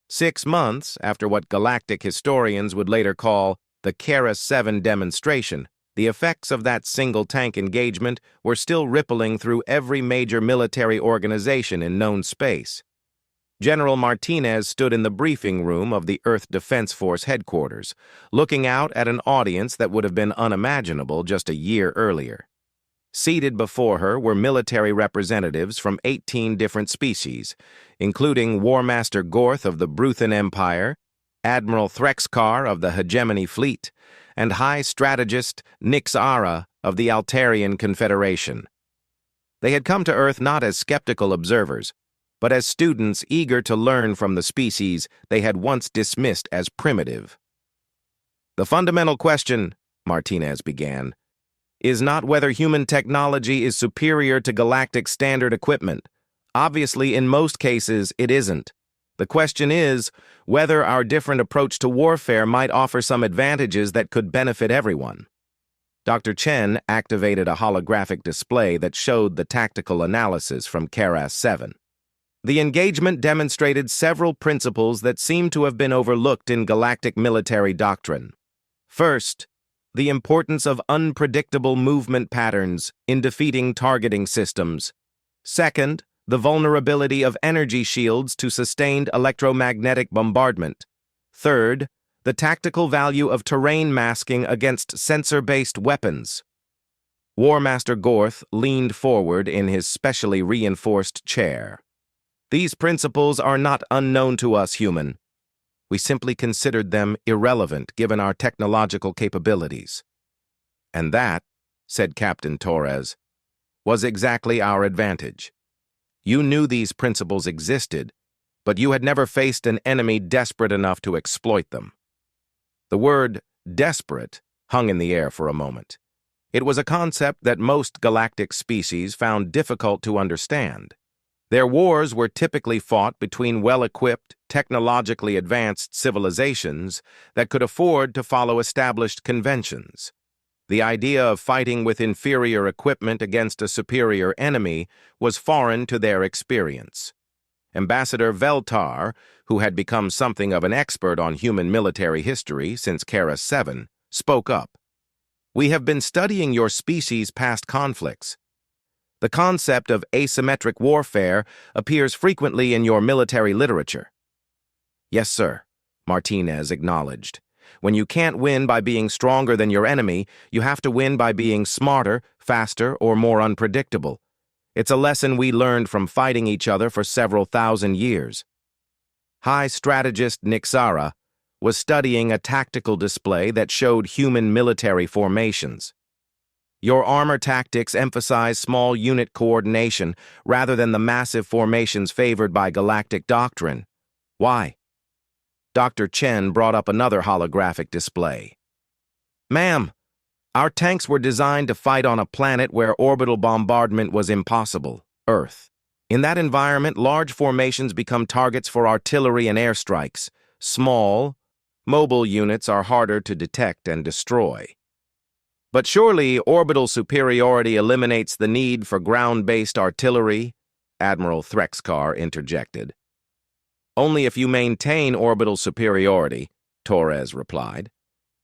6 months after what galactic historians would later call the Kara-7 demonstration, the effects of that single-tank engagement were still rippling through every major military organization in known space. General Martinez stood in the briefing room of the Earth Defense Force headquarters, looking out at an audience that would have been unimaginable just a year earlier. Seated before her were military representatives from 18 different species, including War Master Gorth of the Bruthan Empire, Admiral Threxkar of the Hegemony Fleet, and High Strategist Nixara of the Altarian Confederation. They had come to Earth not as skeptical observers, but as students eager to learn from the species they had once dismissed as primitive. "The fundamental question," Martinez began, "is not whether human technology is superior to galactic standard equipment. Obviously, in most cases, it isn't. The question is whether our different approach to warfare might offer some advantages that could benefit everyone." Dr. Chen activated a holographic display that showed the tactical analysis from Kara-7. The engagement demonstrated several principles that seem to have been overlooked in galactic military doctrine. First, the importance of unpredictable movement patterns in defeating targeting systems. Second, the vulnerability of energy shields to sustained electromagnetic bombardment. Third, the tactical value of terrain masking against sensor-based weapons. War Master Gorth leaned forward in his specially reinforced chair. "These principles are not unknown to us, human. We simply considered them irrelevant given our technological capabilities. And that," said Captain Torres, "was exactly our advantage. You knew these principles existed, but you had never faced an enemy desperate enough to exploit them." The word "desperate" hung in the air for a moment. It was a concept that most galactic species found difficult to understand. Their wars were typically fought between well-equipped, technologically advanced civilizations that could afford to follow established conventions. The idea of fighting with inferior equipment against a superior enemy was foreign to their experience. Ambassador Veltar, who had become something of an expert on human military history since Kara-7, spoke up. "We have been studying your species' past conflicts. The concept of asymmetric warfare appears frequently in your military literature." "Yes, sir," Martinez acknowledged. "When you can't win by being stronger than your enemy, you have to win by being smarter, faster, or more unpredictable. It's a lesson we learned from fighting each other for several thousand years." High Strategist Nixara was studying a tactical display that showed human military formations. "Your armor tactics emphasize small unit coordination rather than the massive formations favored by galactic doctrine. Why?" Dr. Chen brought up another holographic display. "Ma'am, our tanks were designed to fight on a planet where orbital bombardment was impossible, Earth. In that environment, large formations become targets for artillery and airstrikes. Small, mobile units are harder to detect and destroy." "But surely orbital superiority eliminates the need for ground-based artillery," Admiral Threxkar interjected. "Only if you maintain orbital superiority," Torres replied.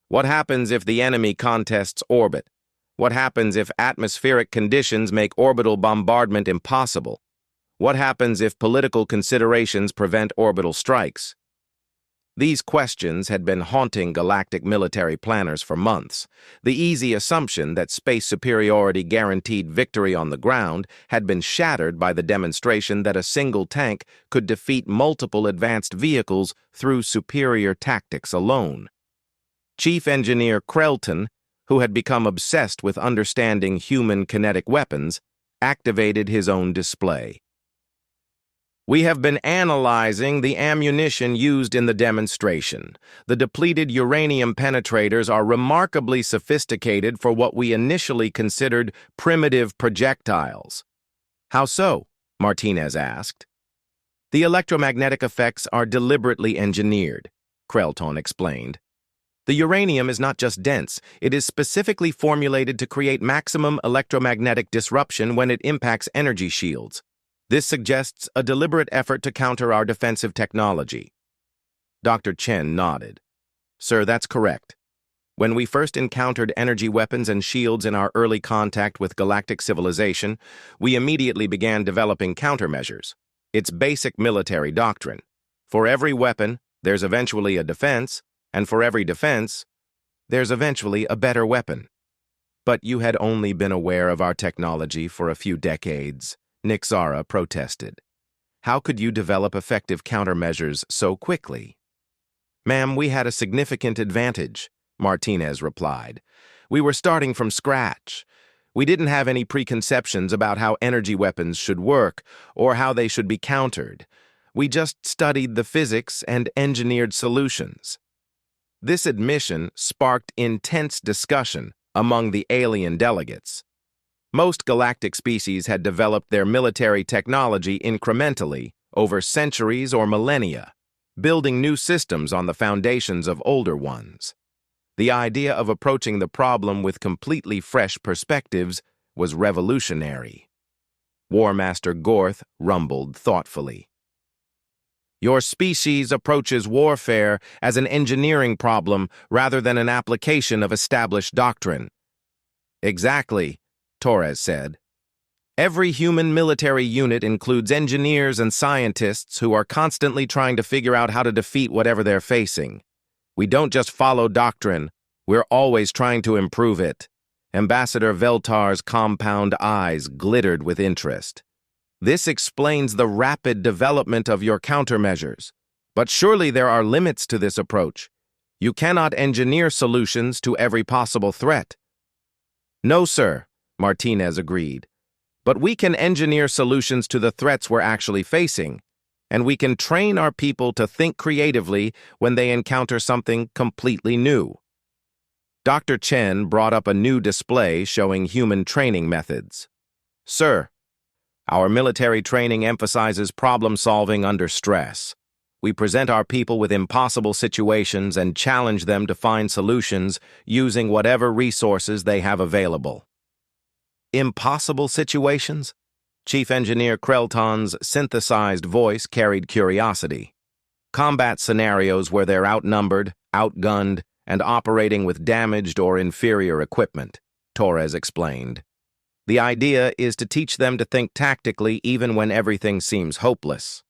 "What happens if the enemy contests orbit? What happens if atmospheric conditions make orbital bombardment impossible? What happens if political considerations prevent orbital strikes?" These questions had been haunting galactic military planners for months. The easy assumption that space superiority guaranteed victory on the ground had been shattered by the demonstration that a single tank could defeat multiple advanced vehicles through superior tactics alone. Chief Engineer Krelton, who had become obsessed with understanding human kinetic weapons, activated his own display. "We have been analyzing the ammunition used in the demonstration. The depleted uranium penetrators are remarkably sophisticated for what we initially considered primitive projectiles." "How so?" Martinez asked. "The electromagnetic effects are deliberately engineered," Krelton explained. "The uranium is not just dense, it is specifically formulated to create maximum electromagnetic disruption when it impacts energy shields. This suggests a deliberate effort to counter our defensive technology." Dr. Chen nodded. Sir, that's correct. When we first encountered energy weapons and shields in our early contact with galactic civilization, we immediately began developing countermeasures. It's basic military doctrine. For every weapon, there's eventually a defense, and for every defense, there's eventually a better weapon. But you had only been aware of our technology for a few decades, Nixara protested. How could you develop effective countermeasures so quickly? Ma'am, we had a significant advantage, Martinez replied. We were starting from scratch. We didn't have any preconceptions about how energy weapons should work or how they should be countered. We just studied the physics and engineered solutions. This admission sparked intense discussion among the alien delegates. Most galactic species had developed their military technology incrementally over centuries or millennia, building new systems on the foundations of older ones. The idea of approaching the problem with completely fresh perspectives was revolutionary. War Master Gorth rumbled thoughtfully. Your species approaches warfare as an engineering problem rather than an application of established doctrine. Exactly, Torres said. Every human military unit includes engineers and scientists who are constantly trying to figure out how to defeat whatever they're facing. We don't just follow doctrine, we're always trying to improve it. Ambassador Veltar's compound eyes glittered with interest. This explains the rapid development of your countermeasures. But surely there are limits to this approach. You cannot engineer solutions to every possible threat. No, sir, Martinez agreed. But we can engineer solutions to the threats we're actually facing, and we can train our people to think creatively when they encounter something completely new. Dr. Chen brought up a new display showing human training methods. Sir, our military training emphasizes problem-solving under stress. We present our people with impossible situations and challenge them to find solutions using whatever resources they have available. Impossible situations? Chief Engineer Krelton's synthesized voice carried curiosity. Combat scenarios where they're outnumbered, outgunned, and operating with damaged or inferior equipment, Torres explained. The idea is to teach them to think tactically even when everything seems hopeless.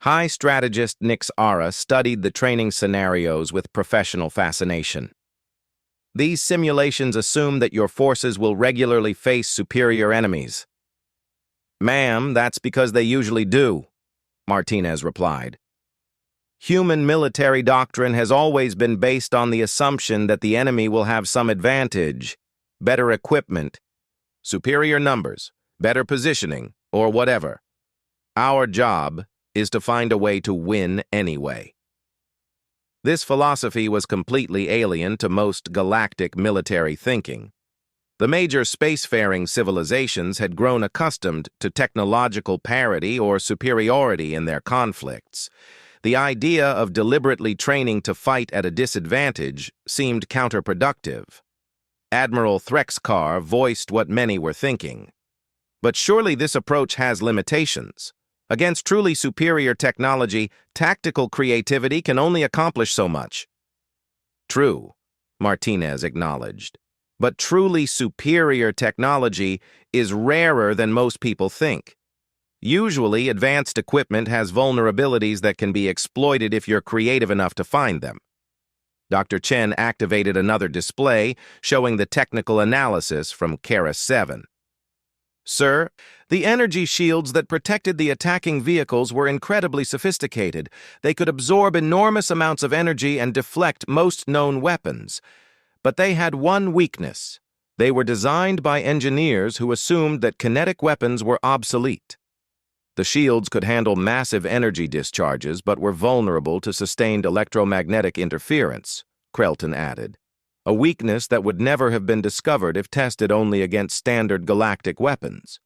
High strategist Nix Ara studied the training scenarios with professional fascination. These simulations assume that your forces will regularly face superior enemies. Ma'am, that's because they usually do, Martinez replied. Human military doctrine has always been based on the assumption that the enemy will have some advantage, better equipment, superior numbers, better positioning, or whatever. Our job is to find a way to win anyway. This philosophy was completely alien to most galactic military thinking. The major spacefaring civilizations had grown accustomed to technological parity or superiority in their conflicts. The idea of deliberately training to fight at a disadvantage seemed counterproductive. Admiral Threxkar voiced what many were thinking. But surely this approach has limitations. Against truly superior technology, tactical creativity can only accomplish so much. True, Martinez acknowledged. But truly superior technology is rarer than most people think. Usually, advanced equipment has vulnerabilities that can be exploited if you're creative enough to find them. Dr. Chen activated another display showing the technical analysis from Kara 7. Sir, the energy shields that protected the attacking vehicles were incredibly sophisticated. They could absorb enormous amounts of energy and deflect most known weapons. But they had one weakness. They were designed by engineers who assumed that kinetic weapons were obsolete. The shields could handle massive energy discharges but were vulnerable to sustained electromagnetic interference, Krelton added. A weakness that would never have been discovered if tested only against standard galactic weapons.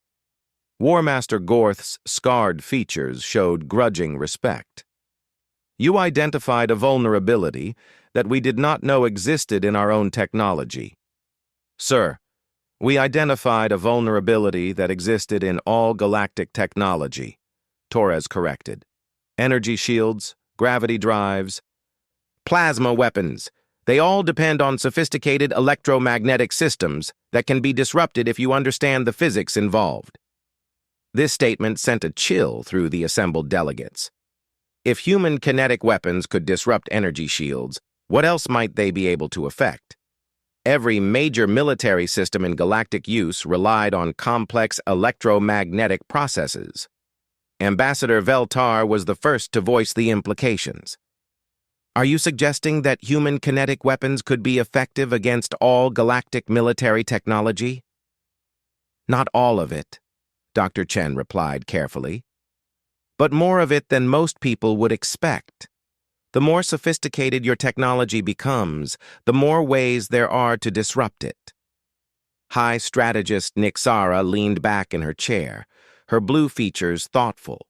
War Master Gorth's scarred features showed grudging respect. You identified a vulnerability that we did not know existed in our own technology. Sir, we identified a vulnerability that existed in all galactic technology, Torres corrected. Energy shields, gravity drives, plasma weapons. They all depend on sophisticated electromagnetic systems that can be disrupted if you understand the physics involved. This statement sent a chill through the assembled delegates. If human kinetic weapons could disrupt energy shields, what else might they be able to affect? Every major military system in galactic use relied on complex electromagnetic processes. Ambassador Veltar was the first to voice the implications. Are you suggesting that human kinetic weapons could be effective against all galactic military technology? Not all of it, Dr. Chen replied carefully, but more of it than most people would expect. The more sophisticated your technology becomes, the more ways there are to disrupt it. High strategist Nixara leaned back in her chair, her blue features thoughtful.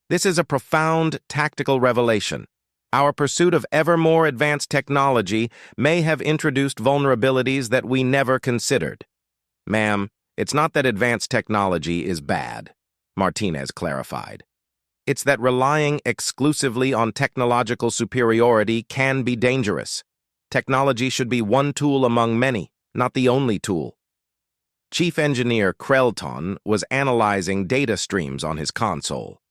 This is a profound tactical revelation. Our pursuit of ever more advanced technology may have introduced vulnerabilities that we never considered. Ma'am, it's not that advanced technology is bad, Martinez clarified. It's that relying exclusively on technological superiority can be dangerous. Technology should be one tool among many, not the only tool. Chief Engineer Krelton was analyzing data streams on his console.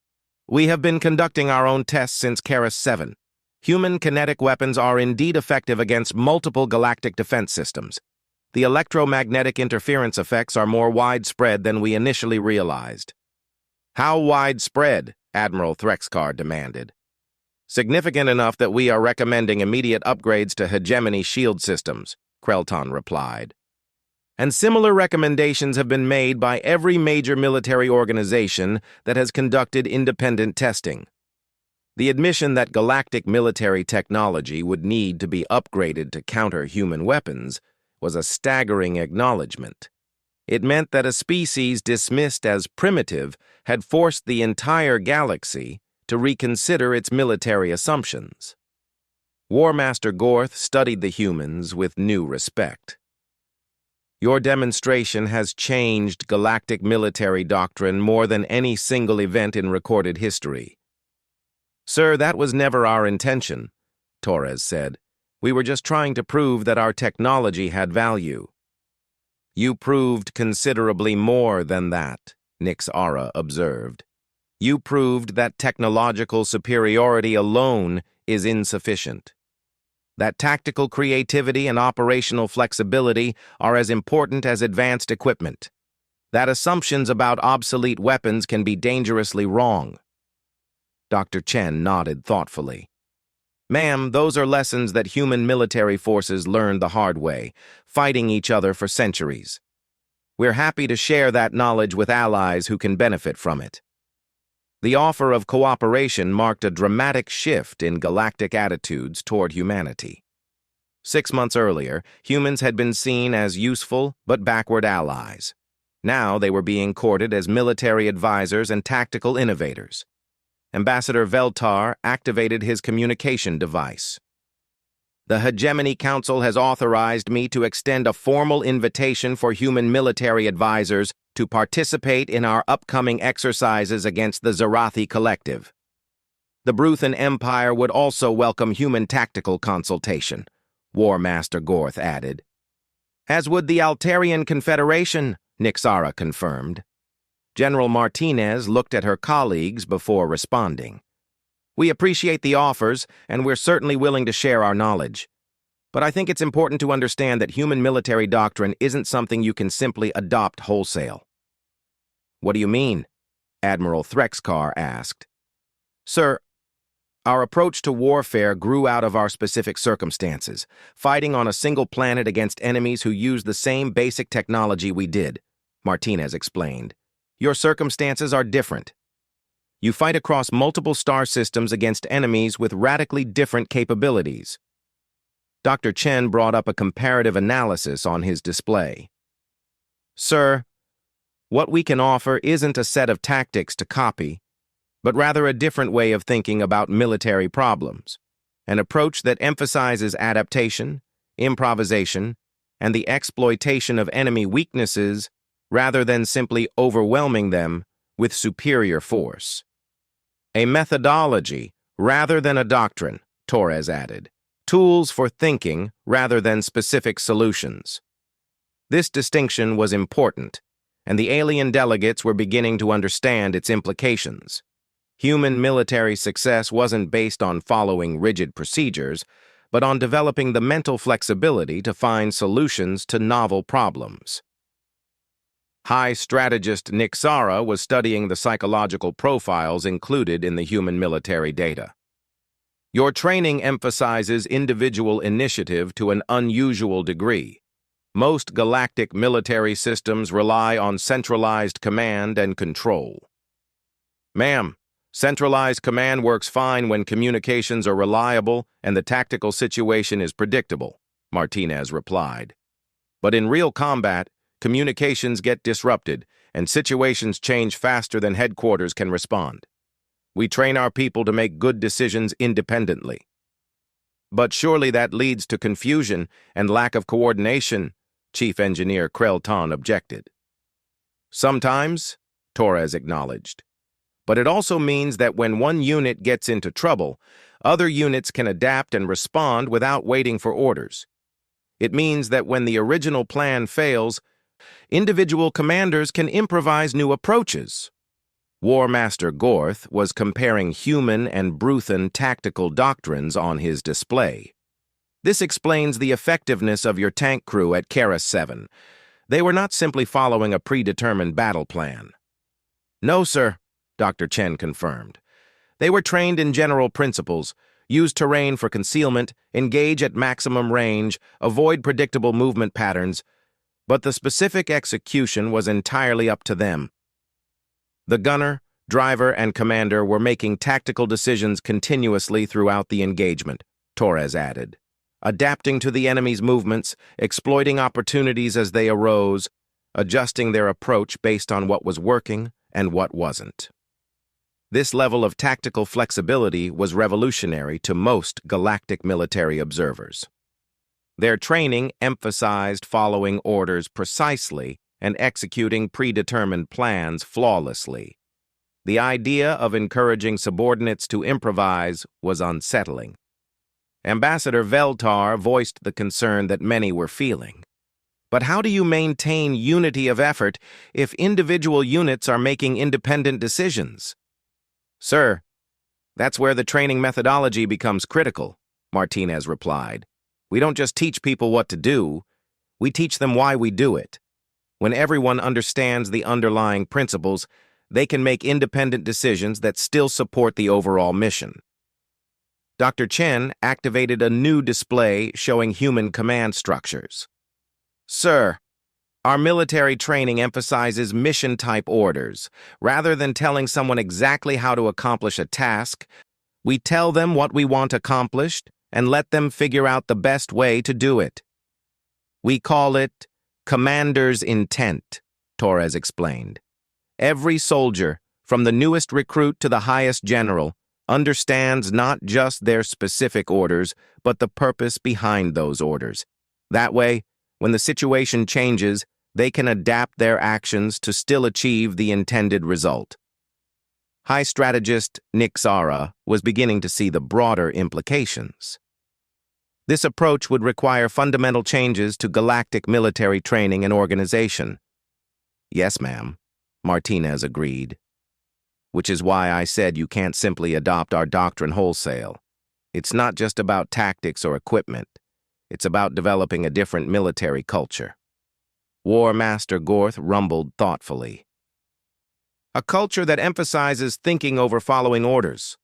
We have been conducting our own tests since Keras 7. Human kinetic weapons are indeed effective against multiple galactic defense systems. The electromagnetic interference effects are more widespread than we initially realized. How widespread? Admiral Threxkar demanded. Significant enough that we are recommending immediate upgrades to hegemony shield systems, Krelton replied. And similar recommendations have been made by every major military organization that has conducted independent testing. The admission that galactic military technology would need to be upgraded to counter human weapons was a staggering acknowledgement. It meant that a species dismissed as primitive had forced the entire galaxy to reconsider its military assumptions. War Master Gorth studied the humans with new respect. Your demonstration has changed galactic military doctrine more than any single event in recorded history. Sir, that was never our intention, Torres said. We were just trying to prove that our technology had value. You proved considerably more than that, Nixara observed. You proved that technological superiority alone is insufficient. That tactical creativity and operational flexibility are as important as advanced equipment. That assumptions about obsolete weapons can be dangerously wrong. Dr. Chen nodded thoughtfully. Ma'am, those are lessons that human military forces learned the hard way, fighting each other for centuries. We're happy to share that knowledge with allies who can benefit from it. The offer of cooperation marked a dramatic shift in galactic attitudes toward humanity. 6 months earlier, humans had been seen as useful but backward allies. Now they were being courted as military advisors and tactical innovators. Ambassador Veltar activated his communication device. The Hegemony Council has authorized me to extend a formal invitation for human military advisors to participate in our upcoming exercises against the Zarathi Collective. The Bruthan Empire would also welcome human tactical consultation, War Master Gorth added. As would the Altarian Confederation, Nixara confirmed. General Martinez looked at her colleagues before responding. We appreciate the offers, and we're certainly willing to share our knowledge. But I think it's important to understand that human military doctrine isn't something you can simply adopt wholesale. What do you mean? Admiral Threxkar asked. Sir, our approach to warfare grew out of our specific circumstances, fighting on a single planet against enemies who used the same basic technology we did, Martinez explained. Your circumstances are different. You fight across multiple star systems against enemies with radically different capabilities. Dr. Chen brought up a comparative analysis on his display. Sir, what we can offer isn't a set of tactics to copy, but rather a different way of thinking about military problems, an approach that emphasizes adaptation, improvisation, and the exploitation of enemy weaknesses rather than simply overwhelming them with superior force. A methodology rather than a doctrine, Torres added. Tools for thinking rather than specific solutions. This distinction was important, and the alien delegates were beginning to understand its implications. Human military success wasn't based on following rigid procedures, but on developing the mental flexibility to find solutions to novel problems. High strategist Nick Sara was studying the psychological profiles included in the human military data. Your training emphasizes individual initiative to an unusual degree. Most galactic military systems rely on centralized command and control. Ma'am, centralized command works fine when communications are reliable and the tactical situation is predictable, Martinez replied. But in real combat, communications get disrupted and situations change faster than headquarters can respond. We train our people to make good decisions independently. But surely that leads to confusion and lack of coordination, Chief Engineer Krelton objected. Sometimes, Torres acknowledged. But it also means that when one unit gets into trouble, other units can adapt and respond without waiting for orders. It means that when the original plan fails, individual commanders can improvise new approaches. War Master Gorth was comparing human and Bruthan tactical doctrines on his display. This explains the effectiveness of your tank crew at Keras 7. They were not simply following a predetermined battle plan. No, sir, Dr. Chen confirmed. They were trained in general principles, use terrain for concealment, engage at maximum range, avoid predictable movement patterns, but the specific execution was entirely up to them. The gunner, driver, and commander were making tactical decisions continuously throughout the engagement, Torres added, adapting to the enemy's movements, exploiting opportunities as they arose, adjusting their approach based on what was working and what wasn't. This level of tactical flexibility was revolutionary to most galactic military observers. Their training emphasized following orders precisely and executing predetermined plans flawlessly. The idea of encouraging subordinates to improvise was unsettling. Ambassador Veltar voiced the concern that many were feeling. But how do you maintain unity of effort if individual units are making independent decisions? Sir, that's where the training methodology becomes critical, Martinez replied. We don't just teach people what to do, we teach them why we do it. When everyone understands the underlying principles, they can make independent decisions that still support the overall mission. Dr. Chen activated a new display showing human command structures. Sir, our military training emphasizes mission-type orders. Rather than telling someone exactly how to accomplish a task, we tell them what we want accomplished and let them figure out the best way to do it. We call it Commander's Intent, Torres explained. Every soldier, from the newest recruit to the highest general, understands not just their specific orders, but the purpose behind those orders. That way, when the situation changes, they can adapt their actions to still achieve the intended result. High strategist Nick Sara was beginning to see the broader implications. This approach would require fundamental changes to galactic military training and organization. Yes, ma'am, Martinez agreed. Which is why I said you can't simply adopt our doctrine wholesale. It's not just about tactics or equipment. It's about developing a different military culture. War Master Gorth rumbled thoughtfully. A culture that emphasizes thinking over following orders.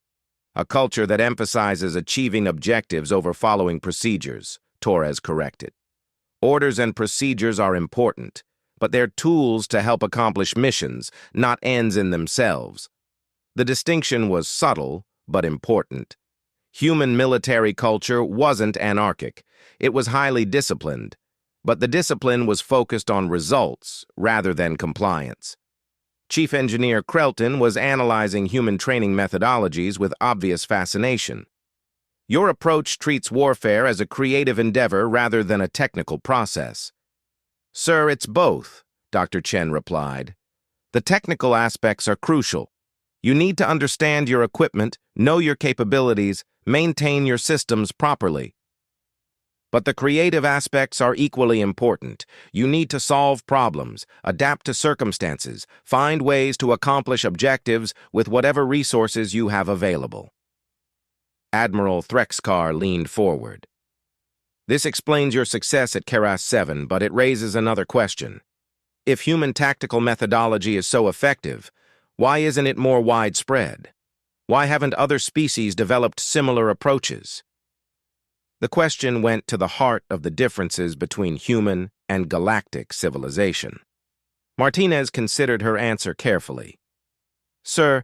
A culture that emphasizes achieving objectives over following procedures, Torres corrected. Orders and procedures are important, but they're tools to help accomplish missions, not ends in themselves. The distinction was subtle, but important. Human military culture wasn't anarchic. It was highly disciplined, but the discipline was focused on results rather than compliance. Chief Engineer Krelton was analyzing human training methodologies with obvious fascination. Your approach treats warfare as a creative endeavor rather than a technical process. Sir, it's both, Dr. Chen replied. The technical aspects are crucial. You need to understand your equipment, know your capabilities, maintain your systems properly. But the creative aspects are equally important. You need to solve problems, adapt to circumstances, find ways to accomplish objectives with whatever resources you have available. Admiral Threxkar leaned forward. This explains your success at Keras 7, but it raises another question. If human tactical methodology is so effective, why isn't it more widespread? Why haven't other species developed similar approaches? The question went to the heart of the differences between human and galactic civilization. Martinez considered her answer carefully. "Sir,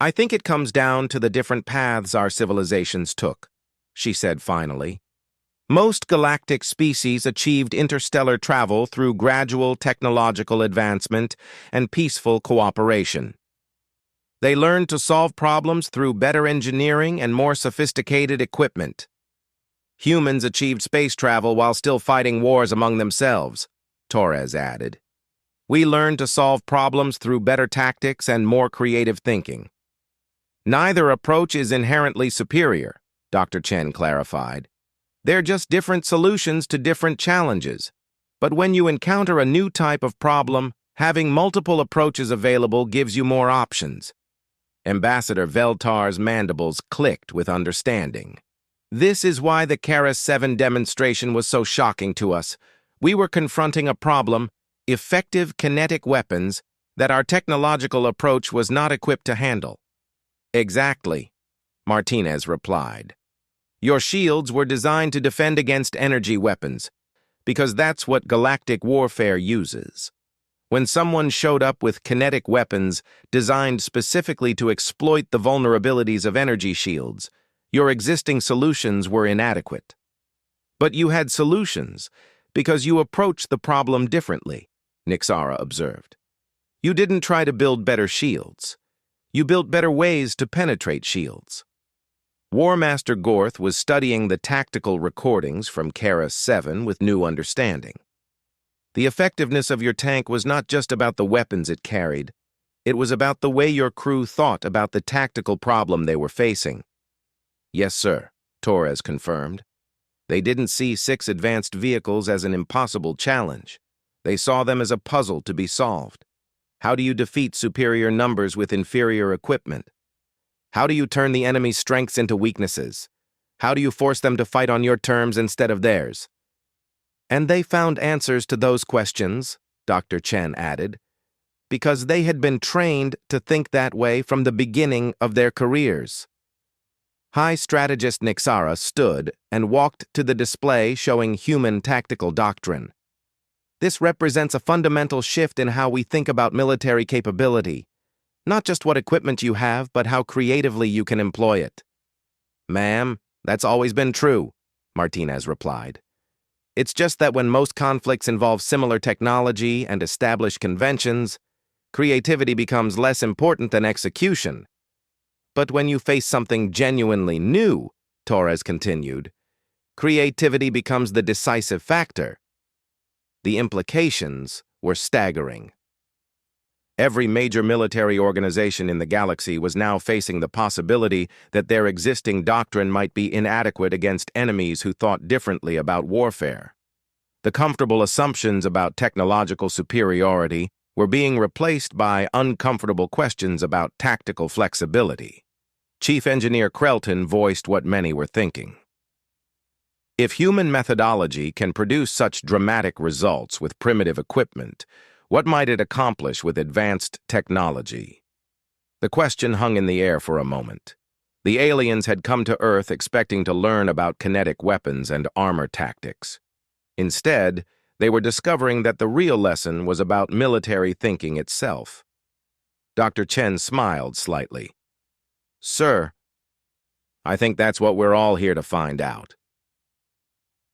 I think it comes down to the different paths our civilizations took," she said finally. Most galactic species achieved interstellar travel through gradual technological advancement and peaceful cooperation. They learned to solve problems through better engineering and more sophisticated equipment. Humans achieved space travel while still fighting wars among themselves, Torres added. We learned to solve problems through better tactics and more creative thinking. Neither approach is inherently superior, Dr. Chen clarified. They're just different solutions to different challenges. But when you encounter a new type of problem, having multiple approaches available gives you more options. Ambassador Veltar's mandibles clicked with understanding. This is why the Keras 7 demonstration was so shocking to us. We were confronting a problem, effective kinetic weapons, that our technological approach was not equipped to handle. Exactly, Martinez replied. Your shields were designed to defend against energy weapons, because that's what galactic warfare uses. When someone showed up with kinetic weapons designed specifically to exploit the vulnerabilities of energy shields, your existing solutions were inadequate. But you had solutions because you approached the problem differently, Nixara observed. You didn't try to build better shields. You built better ways to penetrate shields. War Master Gorth was studying the tactical recordings from Keras 7 with new understanding. The effectiveness of your tank was not just about the weapons it carried. It was about the way your crew thought about the tactical problem they were facing. Yes, sir, Torres confirmed. They didn't see 6 advanced vehicles as an impossible challenge. They saw them as a puzzle to be solved. How do you defeat superior numbers with inferior equipment? How do you turn the enemy's strengths into weaknesses? How do you force them to fight on your terms instead of theirs? And they found answers to those questions, Dr. Chen added, because they had been trained to think that way from the beginning of their careers. High Strategist Nixara stood and walked to the display showing human tactical doctrine. This represents a fundamental shift in how we think about military capability. Not just what equipment you have, but how creatively you can employ it. Ma'am, that's always been true, Martinez replied. It's just that when most conflicts involve similar technology and established conventions, creativity becomes less important than execution. But when you face something genuinely new, Torres continued, creativity becomes the decisive factor. The implications were staggering. Every major military organization in the galaxy was now facing the possibility that their existing doctrine might be inadequate against enemies who thought differently about warfare. The comfortable assumptions about technological superiority were being replaced by uncomfortable questions about tactical flexibility. Chief Engineer Krelton voiced what many were thinking. If human methodology can produce such dramatic results with primitive equipment, what might it accomplish with advanced technology? The question hung in the air for a moment. The aliens had come to Earth expecting to learn about kinetic weapons and armor tactics. Instead, they were discovering that the real lesson was about military thinking itself. Dr. Chen smiled slightly. Sir, I think that's what we're all here to find out.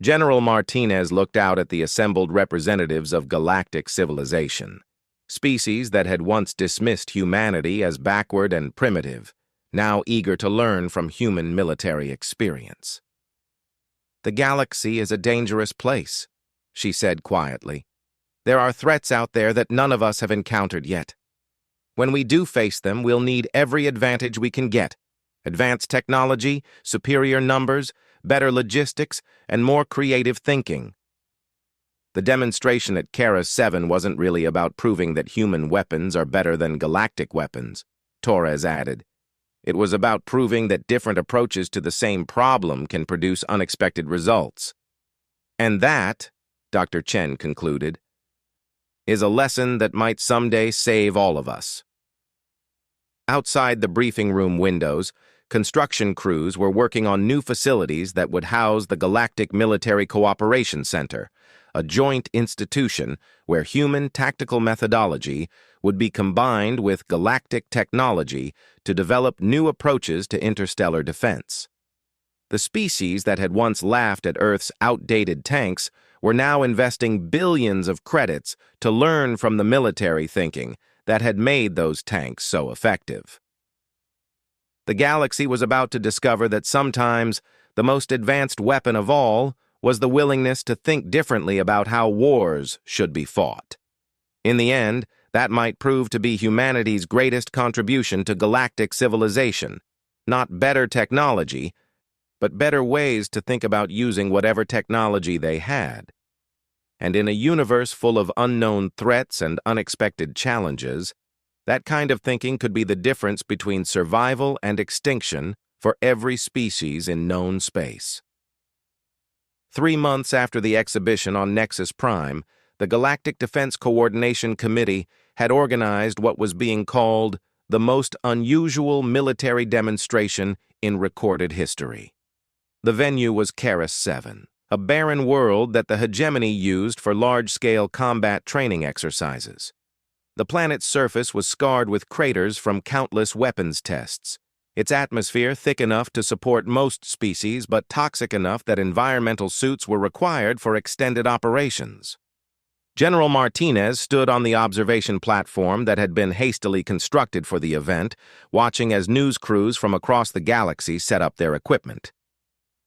General Martinez looked out at the assembled representatives of galactic civilization, species that had once dismissed humanity as backward and primitive, now eager to learn from human military experience. The galaxy is a dangerous place, she said quietly. There are threats out there that none of us have encountered yet. When we do face them, we'll need every advantage we can get. Advanced technology, superior numbers, better logistics, and more creative thinking. The demonstration at Kara 7 wasn't really about proving that human weapons are better than galactic weapons, Torres added. It was about proving that different approaches to the same problem can produce unexpected results. And that, Dr. Chen concluded, is a lesson that might someday save all of us. Outside the briefing room windows, construction crews were working on new facilities that would house the Galactic Military Cooperation Center, a joint institution where human tactical methodology would be combined with galactic technology to develop new approaches to interstellar defense. The species that had once laughed at Earth's outdated tanks were now investing billions of credits to learn from the military thinking that had made those tanks so effective. The galaxy was about to discover that sometimes the most advanced weapon of all was the willingness to think differently about how wars should be fought. In the end, that might prove to be humanity's greatest contribution to galactic civilization. Not better technology, but better ways to think about using whatever technology they had. And in a universe full of unknown threats and unexpected challenges, that kind of thinking could be the difference between survival and extinction for every species in known space. 3 months after the exhibition on Nexus Prime, the Galactic Defense Coordination Committee had organized what was being called the most unusual military demonstration in recorded history. The venue was Kara 7, a barren world that the hegemony used for large-scale combat training exercises. The planet's surface was scarred with craters from countless weapons tests, its atmosphere thick enough to support most species but toxic enough that environmental suits were required for extended operations. General Martinez stood on the observation platform that had been hastily constructed for the event, watching as news crews from across the galaxy set up their equipment.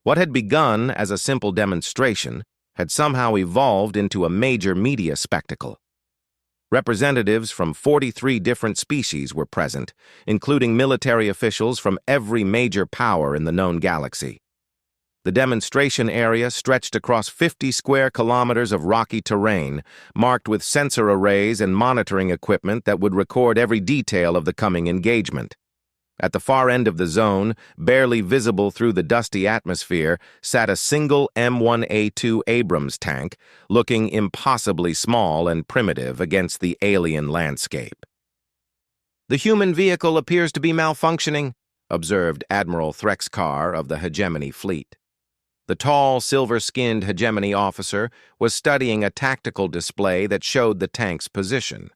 What had begun as a simple demonstration had somehow evolved into a major media spectacle. Representatives from 43 different species were present, including military officials from every major power in the known galaxy. The demonstration area stretched across 50 square kilometers of rocky terrain, marked with sensor arrays and monitoring equipment that would record every detail of the coming engagement. At the far end of the zone, barely visible through the dusty atmosphere, sat a single M1A2 Abrams tank, looking impossibly small and primitive against the alien landscape. "The human vehicle appears to be malfunctioning," observed Admiral Threxkar of the Hegemony Fleet. The tall, silver-skinned Hegemony officer was studying a tactical display that showed the tank's position.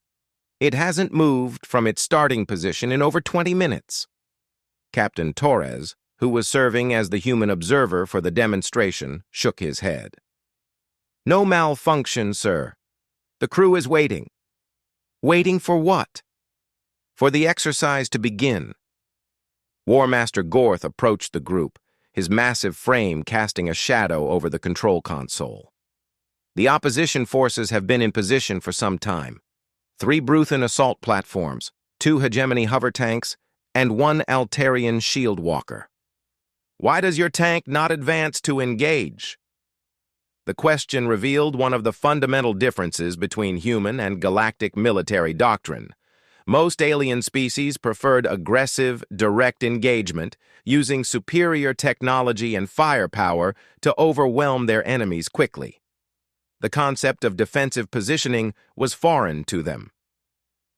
"It hasn't moved from its starting position in over 20 minutes. Captain Torres, who was serving as the human observer for the demonstration, shook his head. "No malfunction, sir. The crew is waiting." "Waiting for what?" "For the exercise to begin." War Master Gorth approached the group, his massive frame casting a shadow over the control console. "The opposition forces have been in position for some time. 3 Bruthan assault platforms, 2 Hegemony hover tanks, and 1 Altarian shield walker. Why does your tank not advance to engage?" The question revealed one of the fundamental differences between human and galactic military doctrine. Most alien species preferred aggressive, direct engagement, using superior technology and firepower to overwhelm their enemies quickly. The concept of defensive positioning was foreign to them.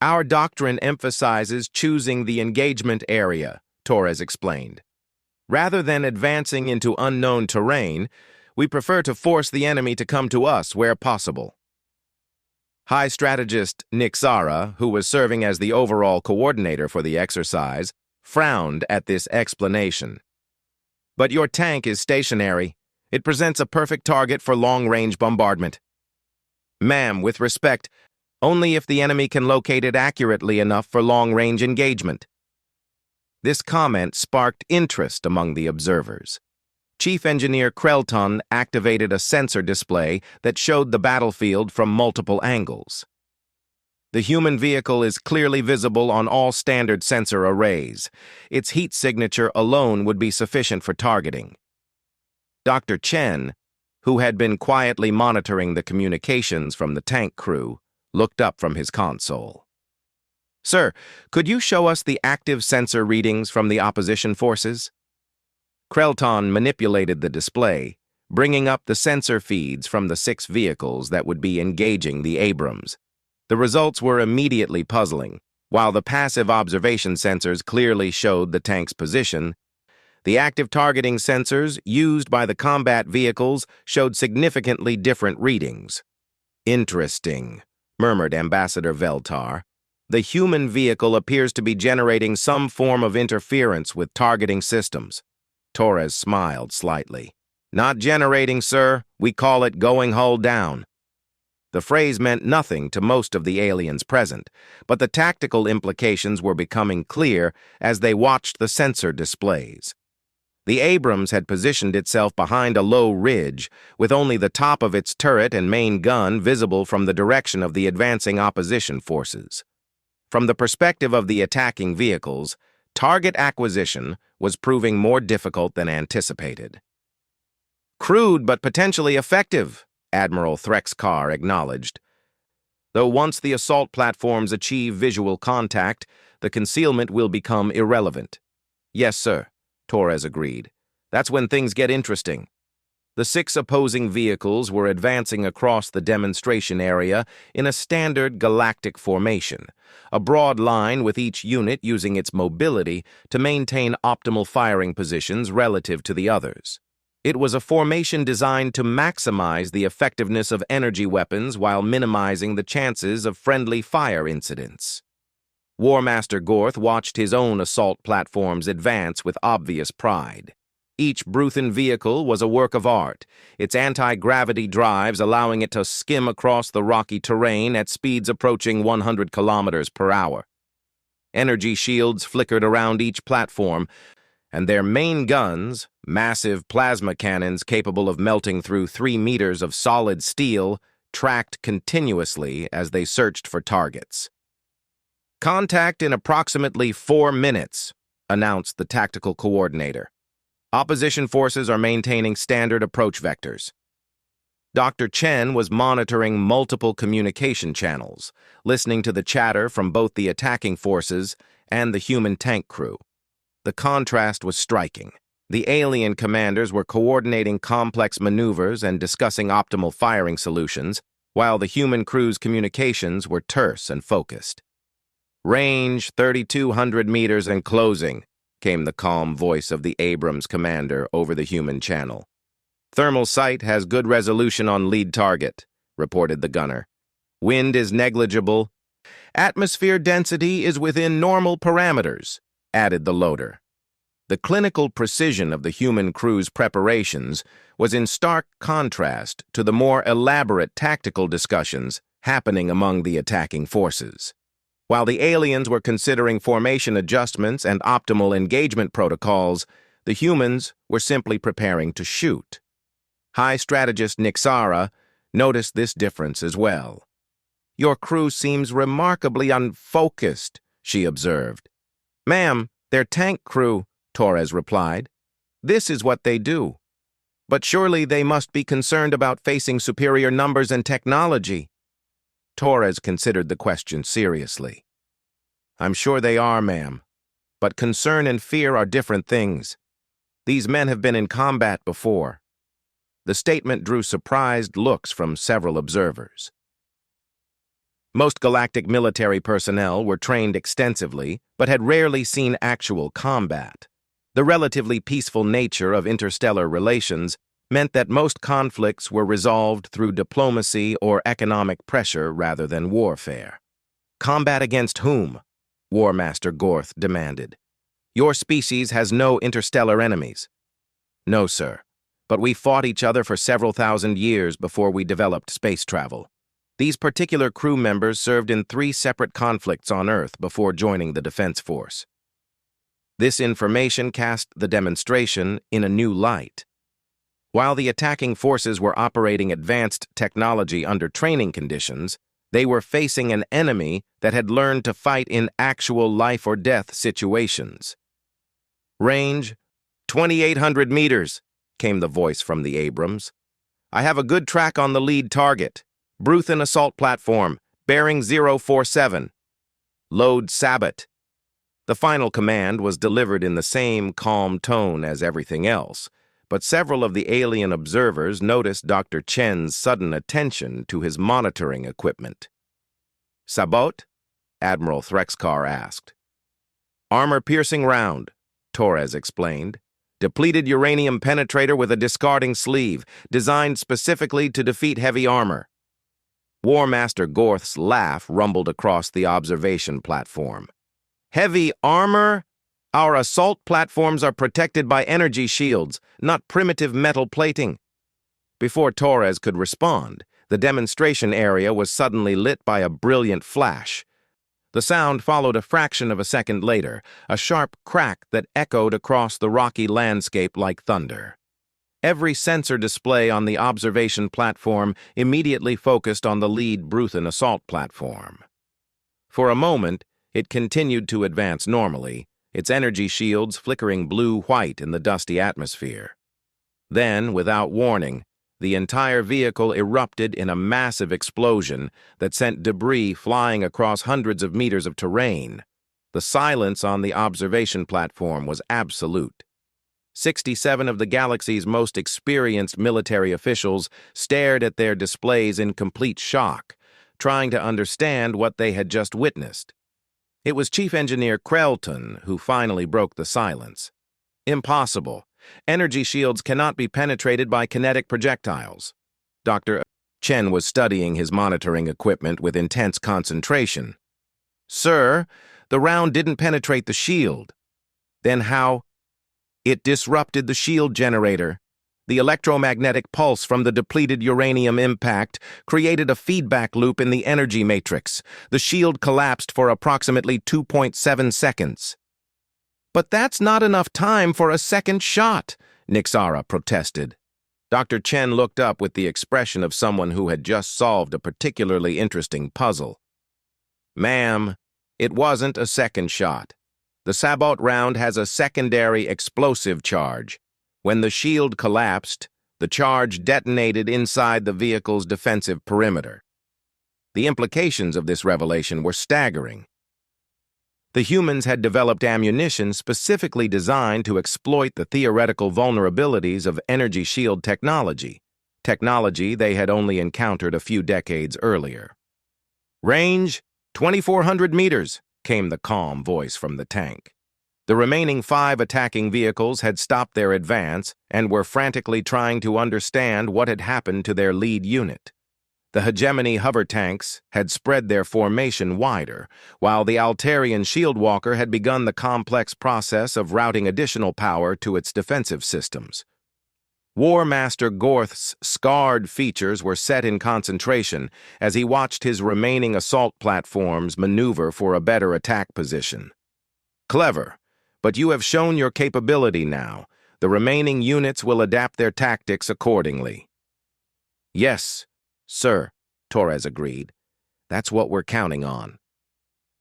"Our doctrine emphasizes choosing the engagement area," Torres explained. "Rather than advancing into unknown terrain, we prefer to force the enemy to come to us where possible." High Strategist Nixara, who was serving as the overall coordinator for the exercise, frowned at this explanation. "But your tank is stationary. It presents a perfect target for long-range bombardment." "Ma'am, with respect, only if the enemy can locate it accurately enough for long-range engagement." This comment sparked interest among the observers. Chief Engineer Krelton activated a sensor display that showed the battlefield from multiple angles. The human vehicle is clearly visible on all standard sensor arrays. Its heat signature alone would be sufficient for targeting. Dr. Chen, who had been quietly monitoring the communications from the tank crew, looked up from his console. "Sir, could you show us the active sensor readings from the opposition forces?" Krelton manipulated the display, bringing up the sensor feeds from the 6 vehicles that would be engaging the Abrams. The results were immediately puzzling. While the passive observation sensors clearly showed the tank's position, the active targeting sensors used by the combat vehicles showed significantly different readings. "Interesting," murmured Ambassador Veltar. "The human vehicle appears to be generating some form of interference with targeting systems." Torres smiled slightly. "Not generating, sir. We call it going hull down." The phrase meant nothing to most of the aliens present, but the tactical implications were becoming clear as they watched the sensor displays. The Abrams had positioned itself behind a low ridge, with only the top of its turret and main gun visible from the direction of the advancing opposition forces. From the perspective of the attacking vehicles, target acquisition was proving more difficult than anticipated. "Crude but potentially effective," Admiral Threxkar acknowledged. "Though once the assault platforms achieve visual contact, the concealment will become irrelevant." "Yes, sir," Torres agreed. "That's when things get interesting." The 6 opposing vehicles were advancing across the demonstration area in a standard galactic formation, a broad line with each unit using its mobility to maintain optimal firing positions relative to the others. It was a formation designed to maximize the effectiveness of energy weapons while minimizing the chances of friendly fire incidents. War Master Gorth watched his own assault platforms advance with obvious pride. Each Bruthan vehicle was a work of art, its anti-gravity drives allowing it to skim across the rocky terrain at speeds approaching 100 kilometers per hour. Energy shields flickered around each platform, and their main guns, massive plasma cannons capable of melting through 3 meters of solid steel, tracked continuously as they searched for targets. "Contact in approximately 4 minutes, announced the tactical coordinator. "Opposition forces are maintaining standard approach vectors." Dr. Chen was monitoring multiple communication channels, listening to the chatter from both the attacking forces and the human tank crew. The contrast was striking. The alien commanders were coordinating complex maneuvers and discussing optimal firing solutions, while the human crew's communications were terse and focused. "Range 3,200 meters and closing," came the calm voice of the Abrams commander over the human channel. "Thermal sight has good resolution on lead target," reported the gunner. "Wind is negligible. Atmosphere density is within normal parameters," added the loader. The clinical precision of the human crew's preparations was in stark contrast to the more elaborate tactical discussions happening among the attacking forces. While the aliens were considering formation adjustments and optimal engagement protocols, the humans were simply preparing to shoot. High strategist Nixara noticed this difference as well. "Your crew seems remarkably unfocused," she observed. "Ma'am, they're tank crew," Torres replied. "This is what they do. But surely they must be concerned about facing superior numbers and technology." Torres considered the question seriously. "I'm sure they are, ma'am. But concern and fear are different things. These men have been in combat before." The statement drew surprised looks from several observers. Most galactic military personnel were trained extensively, but had rarely seen actual combat. The relatively peaceful nature of interstellar relations meant that most conflicts were resolved through diplomacy or economic pressure rather than warfare. "Combat against whom?" War Master Gorth demanded. "Your species has no interstellar enemies." "No, sir, but we fought each other for several thousand years before we developed space travel. These particular crew members served in 3 separate conflicts on Earth before joining the Defense Force." This information cast the demonstration in a new light. While the attacking forces were operating advanced technology under training conditions, They were facing an enemy that had learned to fight in actual life-or-death situations. "Range, 2,800 meters," came the voice from the Abrams. "I have a good track on the lead target. Bruthen assault platform, bearing 047. Load Sabot." The final command was delivered in the same calm tone as everything else, but several of the alien observers noticed Dr. Chen's sudden attention to his monitoring equipment. "Sabot?" Admiral Threxkar asked. "Armor-piercing round," Torres explained. "Depleted uranium penetrator with a discarding sleeve, designed specifically to defeat heavy armor." War Master Gorth's laugh rumbled across the observation platform. "Heavy armor? Our assault platforms are protected by energy shields, not primitive metal plating." Before Torres could respond, the demonstration area was suddenly lit by a brilliant flash. The sound followed a fraction of a second later, a sharp crack that echoed across the rocky landscape like thunder. Every sensor display on the observation platform immediately focused on the lead Bruthen assault platform. For a moment, it continued to advance normally, its energy shields flickering blue-white in the dusty atmosphere. Then, without warning, the entire vehicle erupted in a massive explosion that sent debris flying across hundreds of meters of terrain. The silence on the observation platform was absolute. 67 of the galaxy's most experienced military officials stared at their displays in complete shock, trying to understand what they had just witnessed. It was Chief Engineer Krelton who finally broke the silence. "Impossible. Energy shields cannot be penetrated by kinetic projectiles." Dr. Chen was studying his monitoring equipment with intense concentration. "Sir, the round didn't penetrate the shield." "Then how?" "It disrupted the shield generator. The electromagnetic pulse from the depleted uranium impact created a feedback loop in the energy matrix. The shield collapsed for approximately 2.7 seconds. "But that's not enough time for a second shot," Nixara protested. Dr. Chen looked up with the expression of someone who had just solved a particularly interesting puzzle. "Ma'am, it wasn't a second shot. The Sabot round has a secondary explosive charge. When the shield collapsed, the charge detonated inside the vehicle's defensive perimeter." The implications of this revelation were staggering. The humans had developed ammunition specifically designed to exploit the theoretical vulnerabilities of energy shield technology they had only encountered a few decades earlier. "Range, 2,400 meters, came the calm voice from the tank. The remaining 5 attacking vehicles had stopped their advance and were frantically trying to understand what had happened to their lead unit. The hegemony hover tanks had spread their formation wider, while the Altarian Shieldwalker had begun the complex process of routing additional power to its defensive systems. War Master Gorth's scarred features were set in concentration as he watched his remaining assault platforms maneuver for a better attack position. "Clever, but you have shown your capability now. The remaining units will adapt their tactics accordingly." "Yes, sir," Torres agreed. "That's what we're counting on."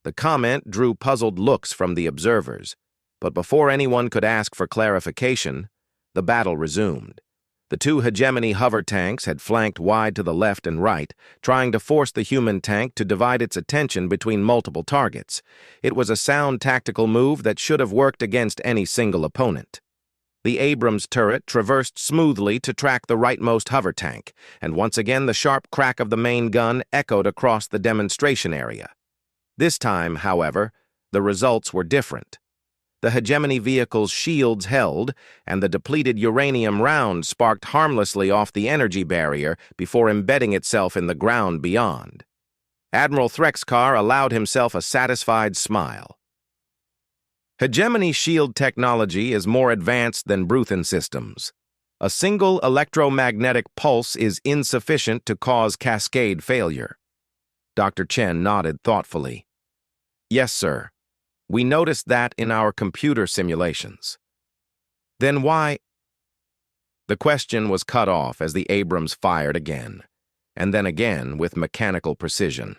The comment drew puzzled looks from the observers, but before anyone could ask for clarification, the battle resumed. The 2 hegemony hover tanks had flanked wide to the left and right, trying to force the human tank to divide its attention between multiple targets. It was a sound tactical move that should have worked against any single opponent. The Abrams turret traversed smoothly to track the rightmost hover tank, and once again the sharp crack of the main gun echoed across the demonstration area. This time, however, the results were different. The hegemony vehicle's shields held, and the depleted uranium round sparked harmlessly off the energy barrier before embedding itself in the ground beyond. Admiral Threxkar allowed himself a satisfied smile. Hegemony shield technology is more advanced than Bruthen systems. A single electromagnetic pulse is insufficient to cause cascade failure. Dr. Chen nodded thoughtfully. "Yes, sir. We noticed that in our computer simulations." "Then why—" The question was cut off as the Abrams fired again, and then again with mechanical precision.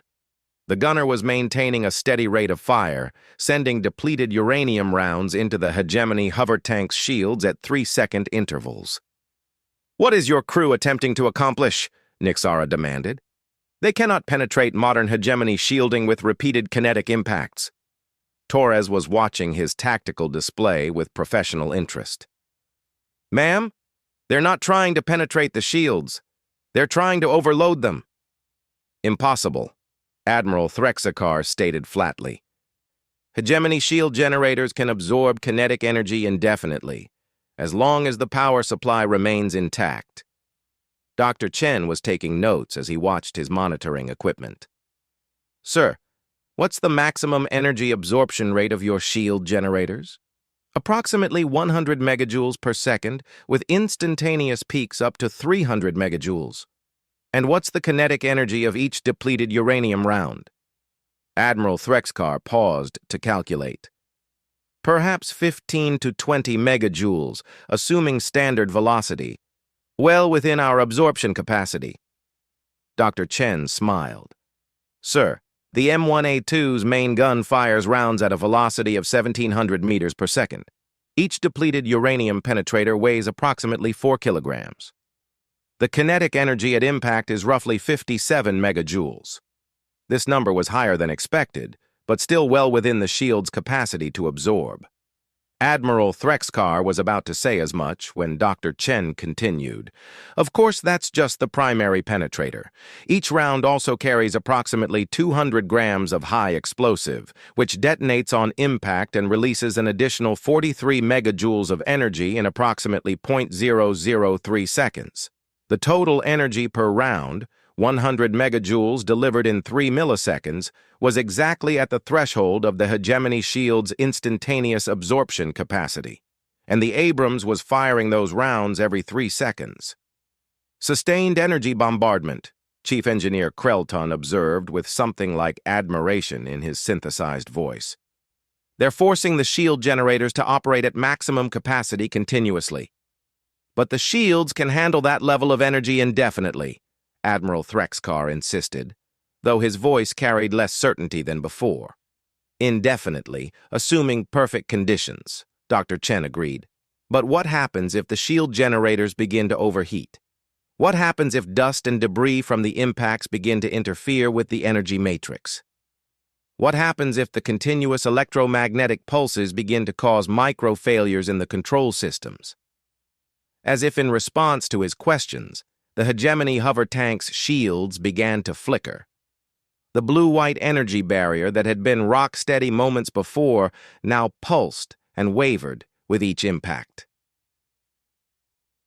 The gunner was maintaining a steady rate of fire, sending depleted uranium rounds into the hegemony hover tank's shields at 3-second intervals. "What is your crew attempting to accomplish?" Nixara demanded. "They cannot penetrate modern hegemony shielding with repeated kinetic impacts." Torres was watching his tactical display with professional interest. "Ma'am, they're not trying to penetrate the shields. They're trying to overload them." "Impossible," Admiral Threxakar stated flatly. "Hegemony shield generators can absorb kinetic energy indefinitely, as long as the power supply remains intact." Dr. Chen was taking notes as he watched his monitoring equipment. "Sir, what's the maximum energy absorption rate of your shield generators?" "Approximately 100 megajoules per second, with instantaneous peaks up to 300 megajoules." "And what's the kinetic energy of each depleted uranium round?" Admiral Threxkar paused to calculate. "Perhaps 15 to 20 megajoules, assuming standard velocity, well within our absorption capacity." Dr. Chen smiled. "Sir, the M1A2's main gun fires rounds at a velocity of 1,700 meters per second. Each depleted uranium penetrator weighs approximately 4 kilograms. The kinetic energy at impact is roughly 57 megajoules. This number was higher than expected, but still well within the shield's capacity to absorb." Admiral Threxkar was about to say as much when Dr. Chen continued. "Of course, that's just the primary penetrator. Each round also carries approximately 200 grams of high explosive, which detonates on impact and releases an additional 43 megajoules of energy in approximately 0.003 seconds. The total energy per round, 100 megajoules delivered in 3 milliseconds, was exactly at the threshold of the hegemony shield's instantaneous absorption capacity, and the Abrams was firing those rounds every 3 seconds. "Sustained energy bombardment," Chief Engineer Krelton observed with something like admiration in his synthesized voice. "They're forcing the shield generators to operate at maximum capacity continuously. But the shields can handle that level of energy indefinitely," Admiral Threxkar insisted, though his voice carried less certainty than before. "Indefinitely, assuming perfect conditions," Dr. Chen agreed. "But what happens if the shield generators begin to overheat? What happens if dust and debris from the impacts begin to interfere with the energy matrix? What happens if the continuous electromagnetic pulses begin to cause micro-failures in the control systems?" As if in response to his questions, the hegemony hover tank's shields began to flicker. The blue-white energy barrier that had been rock-steady moments before now pulsed and wavered with each impact.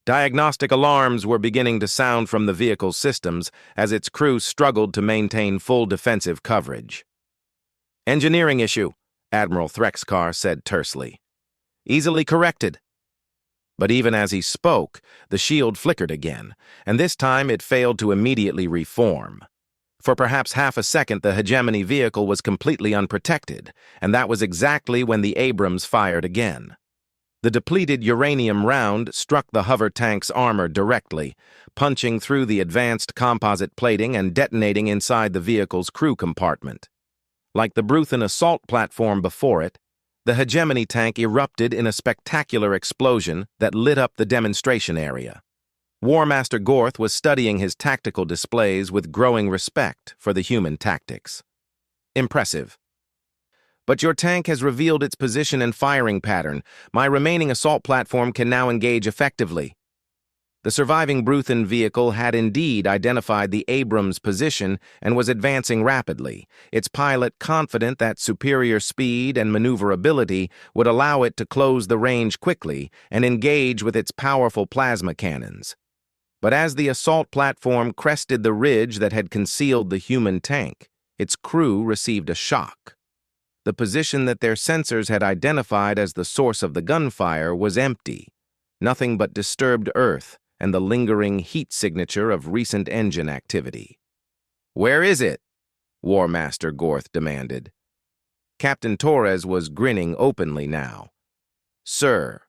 Diagnostic alarms were beginning to sound from the vehicle's systems as its crew struggled to maintain full defensive coverage. "Engineering issue," Admiral Threxkar said tersely. "Easily corrected." But even as he spoke, the shield flickered again, and this time it failed to immediately reform. For perhaps half a second, the hegemony vehicle was completely unprotected, and that was exactly when the Abrams fired again. The depleted uranium round struck the hover tank's armor directly, punching through the advanced composite plating and detonating inside the vehicle's crew compartment. Like the Bruthen assault platform before it, the hegemony tank erupted in a spectacular explosion that lit up the demonstration area. War Master Gorth was studying his tactical displays with growing respect for the human tactics. "Impressive. But your tank has revealed its position and firing pattern. My remaining assault platform can now engage effectively." The surviving Bruthen vehicle had indeed identified the Abrams' position and was advancing rapidly, its pilot confident that superior speed and maneuverability would allow it to close the range quickly and engage with its powerful plasma cannons. But as the assault platform crested the ridge that had concealed the human tank, its crew received a shock. The position that their sensors had identified as the source of the gunfire was empty, nothing but disturbed earth and the lingering heat signature of recent engine activity. "Where is it?" War Master Gorth demanded. Captain Torres was grinning openly now. "Sir,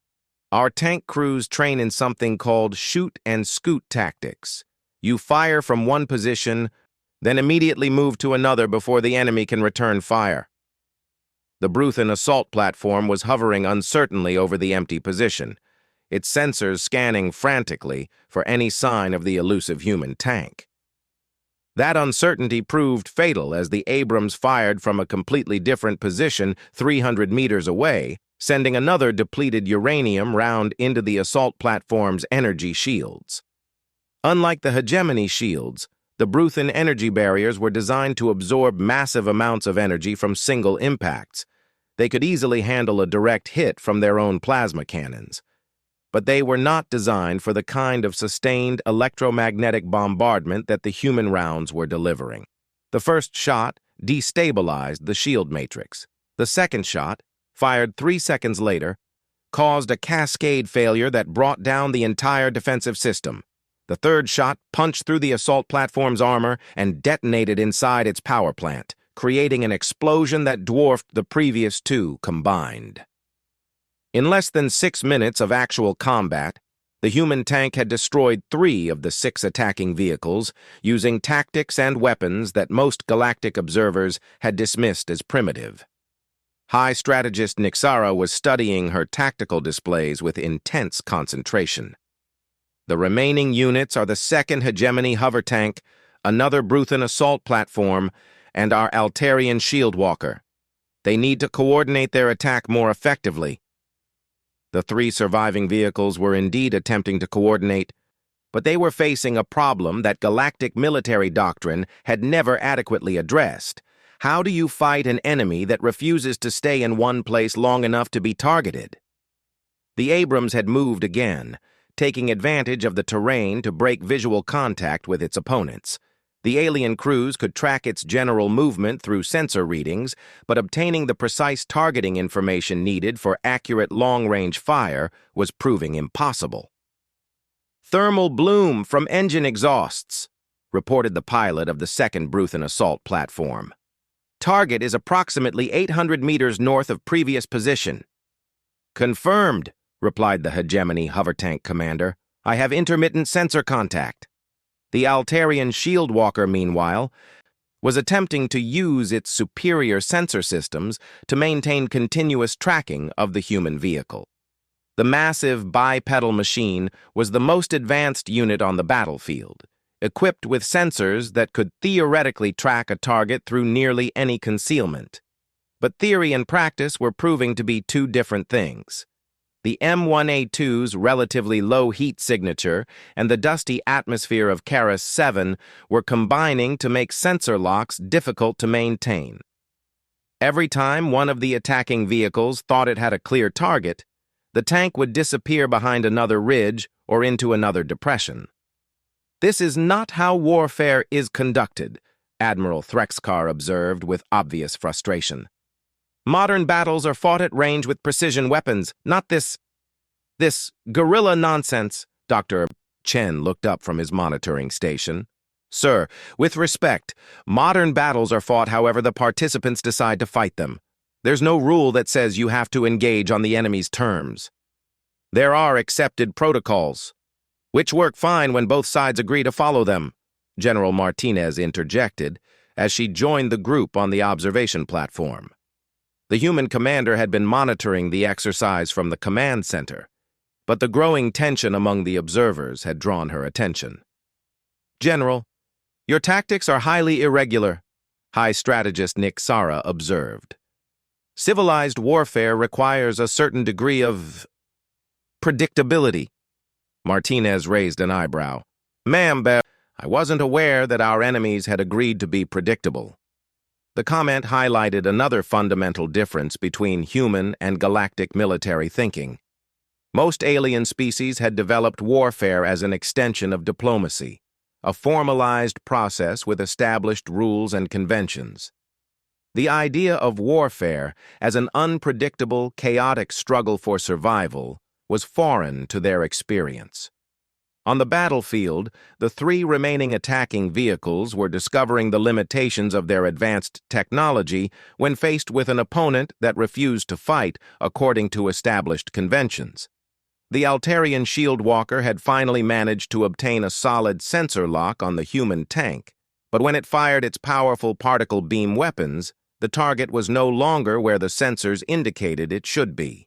our tank crews train in something called shoot and scoot tactics. You fire from one position, then immediately move to another before the enemy can return fire. The Bruthen assault platform was hovering uncertainly over the empty position, its sensors scanning frantically for any sign of the elusive human tank. That uncertainty proved fatal as the Abrams fired from a completely different position 300 meters away, sending another depleted uranium round into the assault platform's energy shields. Unlike the hegemony shields, the Bruthen energy barriers were designed to absorb massive amounts of energy from single impacts. They could easily handle a direct hit from their own plasma cannons. But they were not designed for the kind of sustained electromagnetic bombardment that the human rounds were delivering. The first shot destabilized the shield matrix. The second shot, fired 3 seconds later, caused a cascade failure that brought down the entire defensive system. The third shot punched through the assault platform's armor and detonated inside its power plant, creating an explosion that dwarfed the previous two combined. In less than 6 minutes of actual combat, the human tank had destroyed 3 of the 6 attacking vehicles using tactics and weapons that most galactic observers had dismissed as primitive. High strategist Nixara was studying her tactical displays with intense concentration. The remaining units are the second hegemony hover tank, another Bruthen assault platform, and our Altarian shield walker. They need to coordinate their attack more effectively. The 3 surviving vehicles were indeed attempting to coordinate, but they were facing a problem that galactic military doctrine had never adequately addressed. How do you fight an enemy that refuses to stay in one place long enough to be targeted? The Abrams had moved again, taking advantage of the terrain to break visual contact with its opponents. The alien crews could track its general movement through sensor readings, but obtaining the precise targeting information needed for accurate long-range fire was proving impossible. "Thermal bloom from engine exhausts," reported the pilot of the second Bruthen assault platform. "Target is approximately 800 meters north of previous position." "Confirmed," replied the hegemony hover tank commander. "I have intermittent sensor contact." The Altarian shield walker, meanwhile, was attempting to use its superior sensor systems to maintain continuous tracking of the human vehicle. The massive bipedal machine was the most advanced unit on the battlefield, equipped with sensors that could theoretically track a target through nearly any concealment. But theory and practice were proving to be 2 different things. The M1A2's relatively low heat signature and the dusty atmosphere of Keras 7 were combining to make sensor locks difficult to maintain. Every time one of the attacking vehicles thought it had a clear target, the tank would disappear behind another ridge or into another depression. "This is not how warfare is conducted," Admiral Threxkar observed with obvious frustration. "Modern battles are fought at range with precision weapons, not this guerrilla nonsense." Dr. Chen looked up from his monitoring station. "Sir, with respect, modern battles are fought however the participants decide to fight them. There's no rule that says you have to engage on the enemy's terms. There are accepted protocols, which work fine when both sides agree to follow them," General Martinez interjected as she joined the group on the observation platform. The human commander had been monitoring the exercise from the command center, but the growing tension among the observers had drawn her attention. "General, your tactics are highly irregular," High Strategist Nixara observed. "Civilized warfare requires a certain degree of predictability." Martinez raised an eyebrow. "Ma'am, I wasn't aware that our enemies had agreed to be predictable." The comment highlighted another fundamental difference between human and galactic military thinking. Most alien species had developed warfare as an extension of diplomacy, a formalized process with established rules and conventions. The idea of warfare as an unpredictable, chaotic struggle for survival was foreign to their experience. On the battlefield, the 3 remaining attacking vehicles were discovering the limitations of their advanced technology when faced with an opponent that refused to fight according to established conventions. The Altarian shield walker had finally managed to obtain a solid sensor lock on the human tank, but when it fired its powerful particle beam weapons, the target was no longer where the sensors indicated it should be.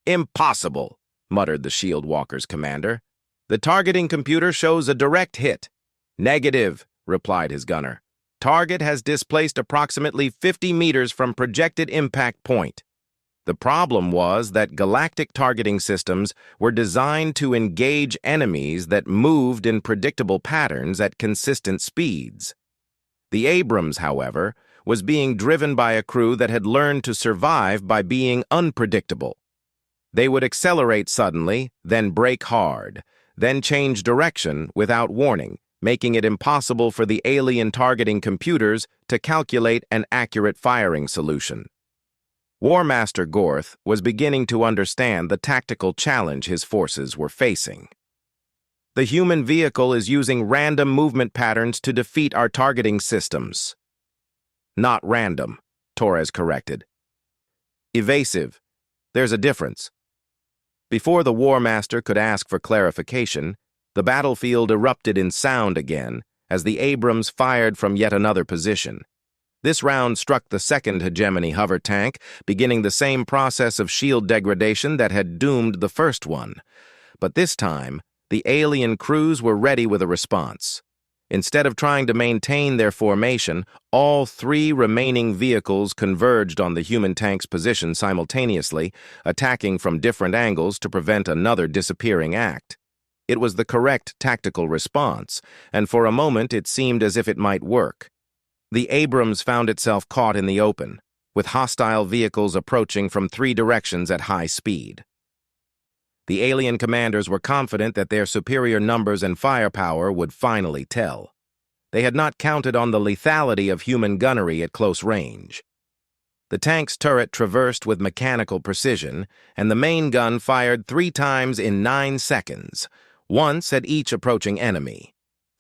"Impossible," muttered the shield walker's commander. "The targeting computer shows a direct hit." "Negative," replied his gunner. "Target has displaced approximately 50 meters from projected impact point." The problem was that galactic targeting systems were designed to engage enemies that moved in predictable patterns at consistent speeds. The Abrams, however, was being driven by a crew that had learned to survive by being unpredictable. They would accelerate suddenly, then brake hard, then change direction without warning, making it impossible for the alien targeting computers to calculate an accurate firing solution. War Master Gorth was beginning to understand the tactical challenge his forces were facing. "The human vehicle is using random movement patterns to defeat our targeting systems." "Not random," Torres corrected. "Evasive. There's a difference." Before the War Master could ask for clarification, the battlefield erupted in sound again as the Abrams fired from yet another position. This round struck the second hegemony hover tank, beginning the same process of shield degradation that had doomed the first one. But this time, the alien crews were ready with a response. Instead of trying to maintain their formation, all three remaining vehicles converged on the human tank's position simultaneously, attacking from different angles to prevent another disappearing act. It was the correct tactical response, and for a moment it seemed as if it might work. The Abrams found itself caught in the open, with hostile vehicles approaching from three directions at high speed. The alien commanders were confident that their superior numbers and firepower would finally tell. They had not counted on the lethality of human gunnery at close range. The tank's turret traversed with mechanical precision, and the main gun fired 3 times in 9 seconds, once at each approaching enemy.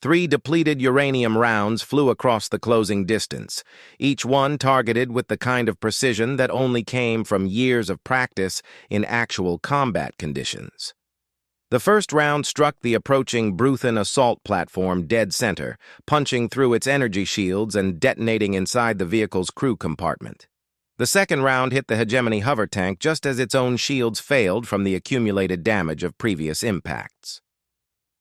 3 depleted uranium rounds flew across the closing distance, each one targeted with the kind of precision that only came from years of practice in actual combat conditions. The first round struck the approaching Bruthan assault platform dead center, punching through its energy shields and detonating inside the vehicle's crew compartment. The second round hit the hegemony hover tank just as its own shields failed from the accumulated damage of previous impacts.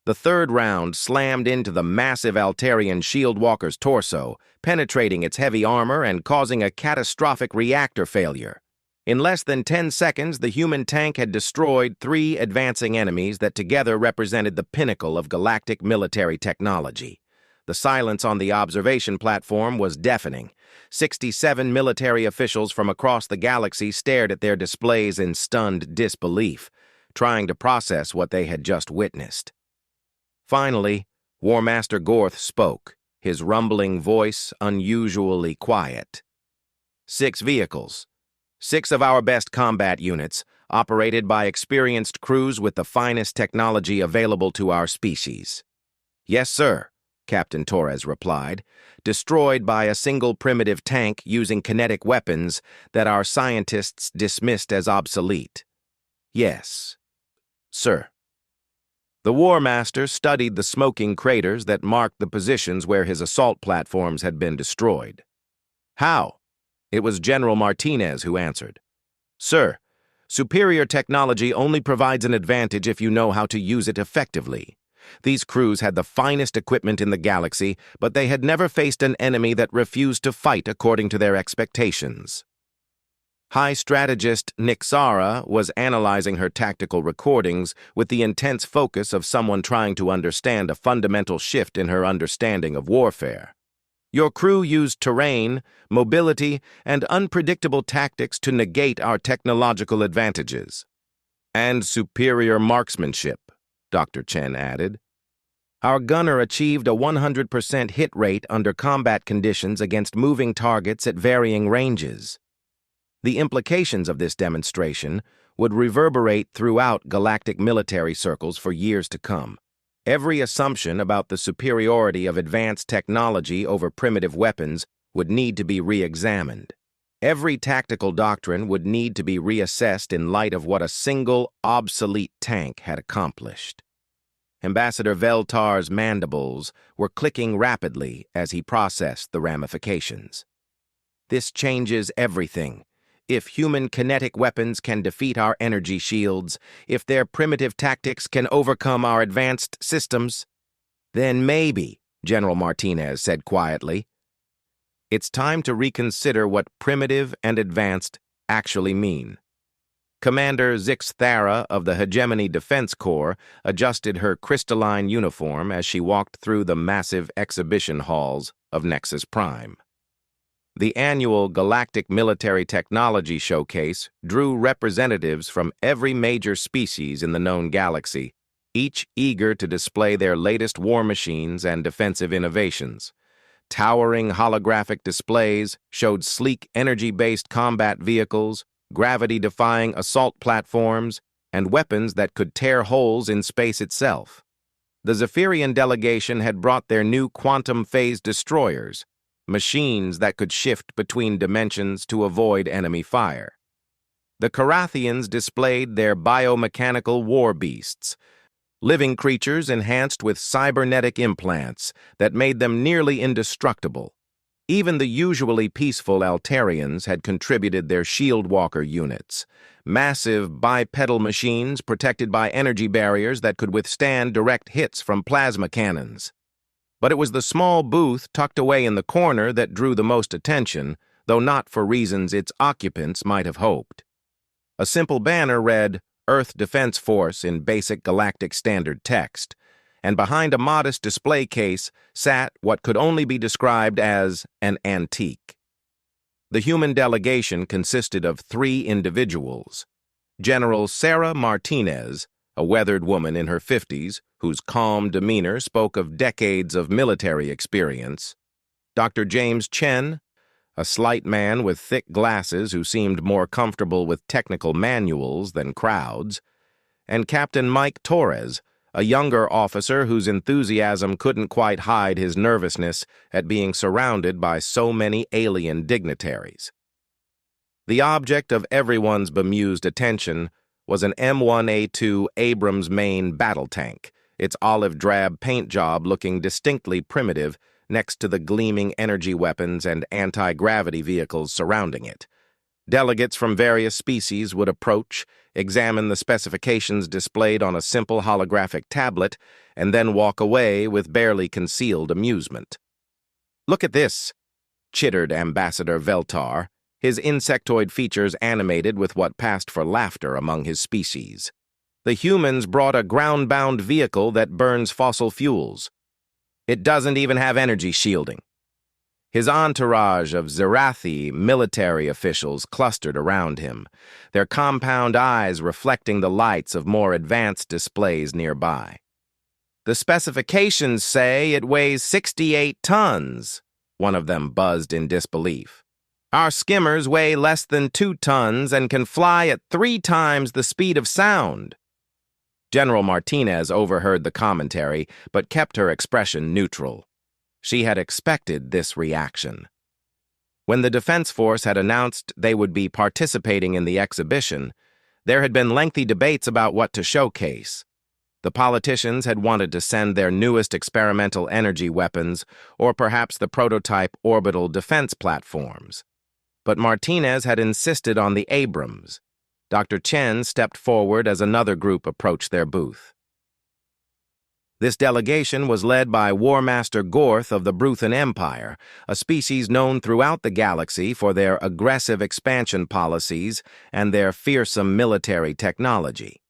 The third round slammed into the massive Altarian shield walker's torso, penetrating its heavy armor and causing a catastrophic reactor failure. In less than 10 seconds, the human tank had destroyed 3 advancing enemies that together represented the pinnacle of galactic military technology. The silence on the observation platform was deafening. 67 military officials from across the galaxy stared at their displays in stunned disbelief, trying to process what they had just witnessed. Finally, War Master Gorth spoke, his rumbling voice unusually quiet. 6 vehicles. 6 of our best combat units, operated by experienced crews with the finest technology available to our species. "Yes, sir," Captain Torres replied, "destroyed by a single primitive tank using kinetic weapons that our scientists dismissed as obsolete." "Yes, sir." The War Master studied the smoking craters that marked the positions where his assault platforms had been destroyed. "How?" It was General Martinez who answered. "Sir, superior technology only provides an advantage if you know how to use it effectively. These crews had the finest equipment in the galaxy, but they had never faced an enemy that refused to fight according to their expectations." High strategist Nixara was analyzing her tactical recordings with the intense focus of someone trying to understand a fundamental shift in her understanding of warfare. "Your crew used terrain, mobility, and unpredictable tactics to negate our technological advantages." "And superior marksmanship," Dr. Chen added. "Our gunner achieved a 100% hit rate under combat conditions against moving targets at varying ranges." The implications of this demonstration would reverberate throughout galactic military circles for years to come. Every assumption about the superiority of advanced technology over primitive weapons would need to be re-examined. Every tactical doctrine would need to be reassessed in light of what a single, obsolete tank had accomplished. Ambassador Veltar's mandibles were clicking rapidly as he processed the ramifications. This changes everything. If human kinetic weapons can defeat our energy shields, if their primitive tactics can overcome our advanced systems, then maybe, General Martinez said quietly, it's time to reconsider what primitive and advanced actually mean. Commander Zixthara of the Hegemony Defense Corps adjusted her crystalline uniform as she walked through the massive exhibition halls of Nexus Prime. The annual Galactic Military Technology Showcase drew representatives from every major species in the known galaxy, each eager to display their latest war machines and defensive innovations. Towering holographic displays showed sleek energy-based combat vehicles, gravity-defying assault platforms, and weapons that could tear holes in space itself. The Zephyrian delegation had brought their new quantum-phase destroyers, machines that could shift between dimensions to avoid enemy fire. The Carathians displayed their biomechanical war beasts, living creatures enhanced with cybernetic implants that made them nearly indestructible. Even the usually peaceful Altarians had contributed their Shieldwalker units, massive bipedal machines protected by energy barriers that could withstand direct hits from plasma cannons. But it was the small booth tucked away in the corner that drew the most attention, though not for reasons its occupants might have hoped. A simple banner read, Earth Defense Force in basic galactic standard text, and behind a modest display case sat what could only be described as an antique. The human delegation consisted of 3 individuals. General Sarah Martinez, a weathered woman in her 50s, whose calm demeanor spoke of decades of military experience. Dr. James Chen, a slight man with thick glasses who seemed more comfortable with technical manuals than crowds, and Captain Mike Torres, a younger officer whose enthusiasm couldn't quite hide his nervousness at being surrounded by so many alien dignitaries. The object of everyone's bemused attention was an M1A2 Abrams main battle tank, its olive-drab paint job looking distinctly primitive next to the gleaming energy weapons and anti-gravity vehicles surrounding it. Delegates from various species would approach, examine the specifications displayed on a simple holographic tablet, and then walk away with barely concealed amusement. "Look at this," chittered Ambassador Veltar, his insectoid features animated with what passed for laughter among his species. "The humans brought a ground-bound vehicle that burns fossil fuels. It doesn't even have energy shielding." His entourage of Zerathi military officials clustered around him, their compound eyes reflecting the lights of more advanced displays nearby. "The specifications say it weighs 68 tons, one of them buzzed in disbelief. "Our skimmers weigh less than 2 tons and can fly at 3 times the speed of sound." General Martinez overheard the commentary, but kept her expression neutral. She had expected this reaction. When the Defense Force had announced they would be participating in the exhibition, there had been lengthy debates about what to showcase. The politicians had wanted to send their newest experimental energy weapons, or perhaps the prototype orbital defense platforms. But Martinez had insisted on the Abrams. Dr. Chen stepped forward as another group approached their booth. This delegation was led by War Master Gorth of the Bruthan Empire, a species known throughout the galaxy for their aggressive expansion policies and their fearsome military technology.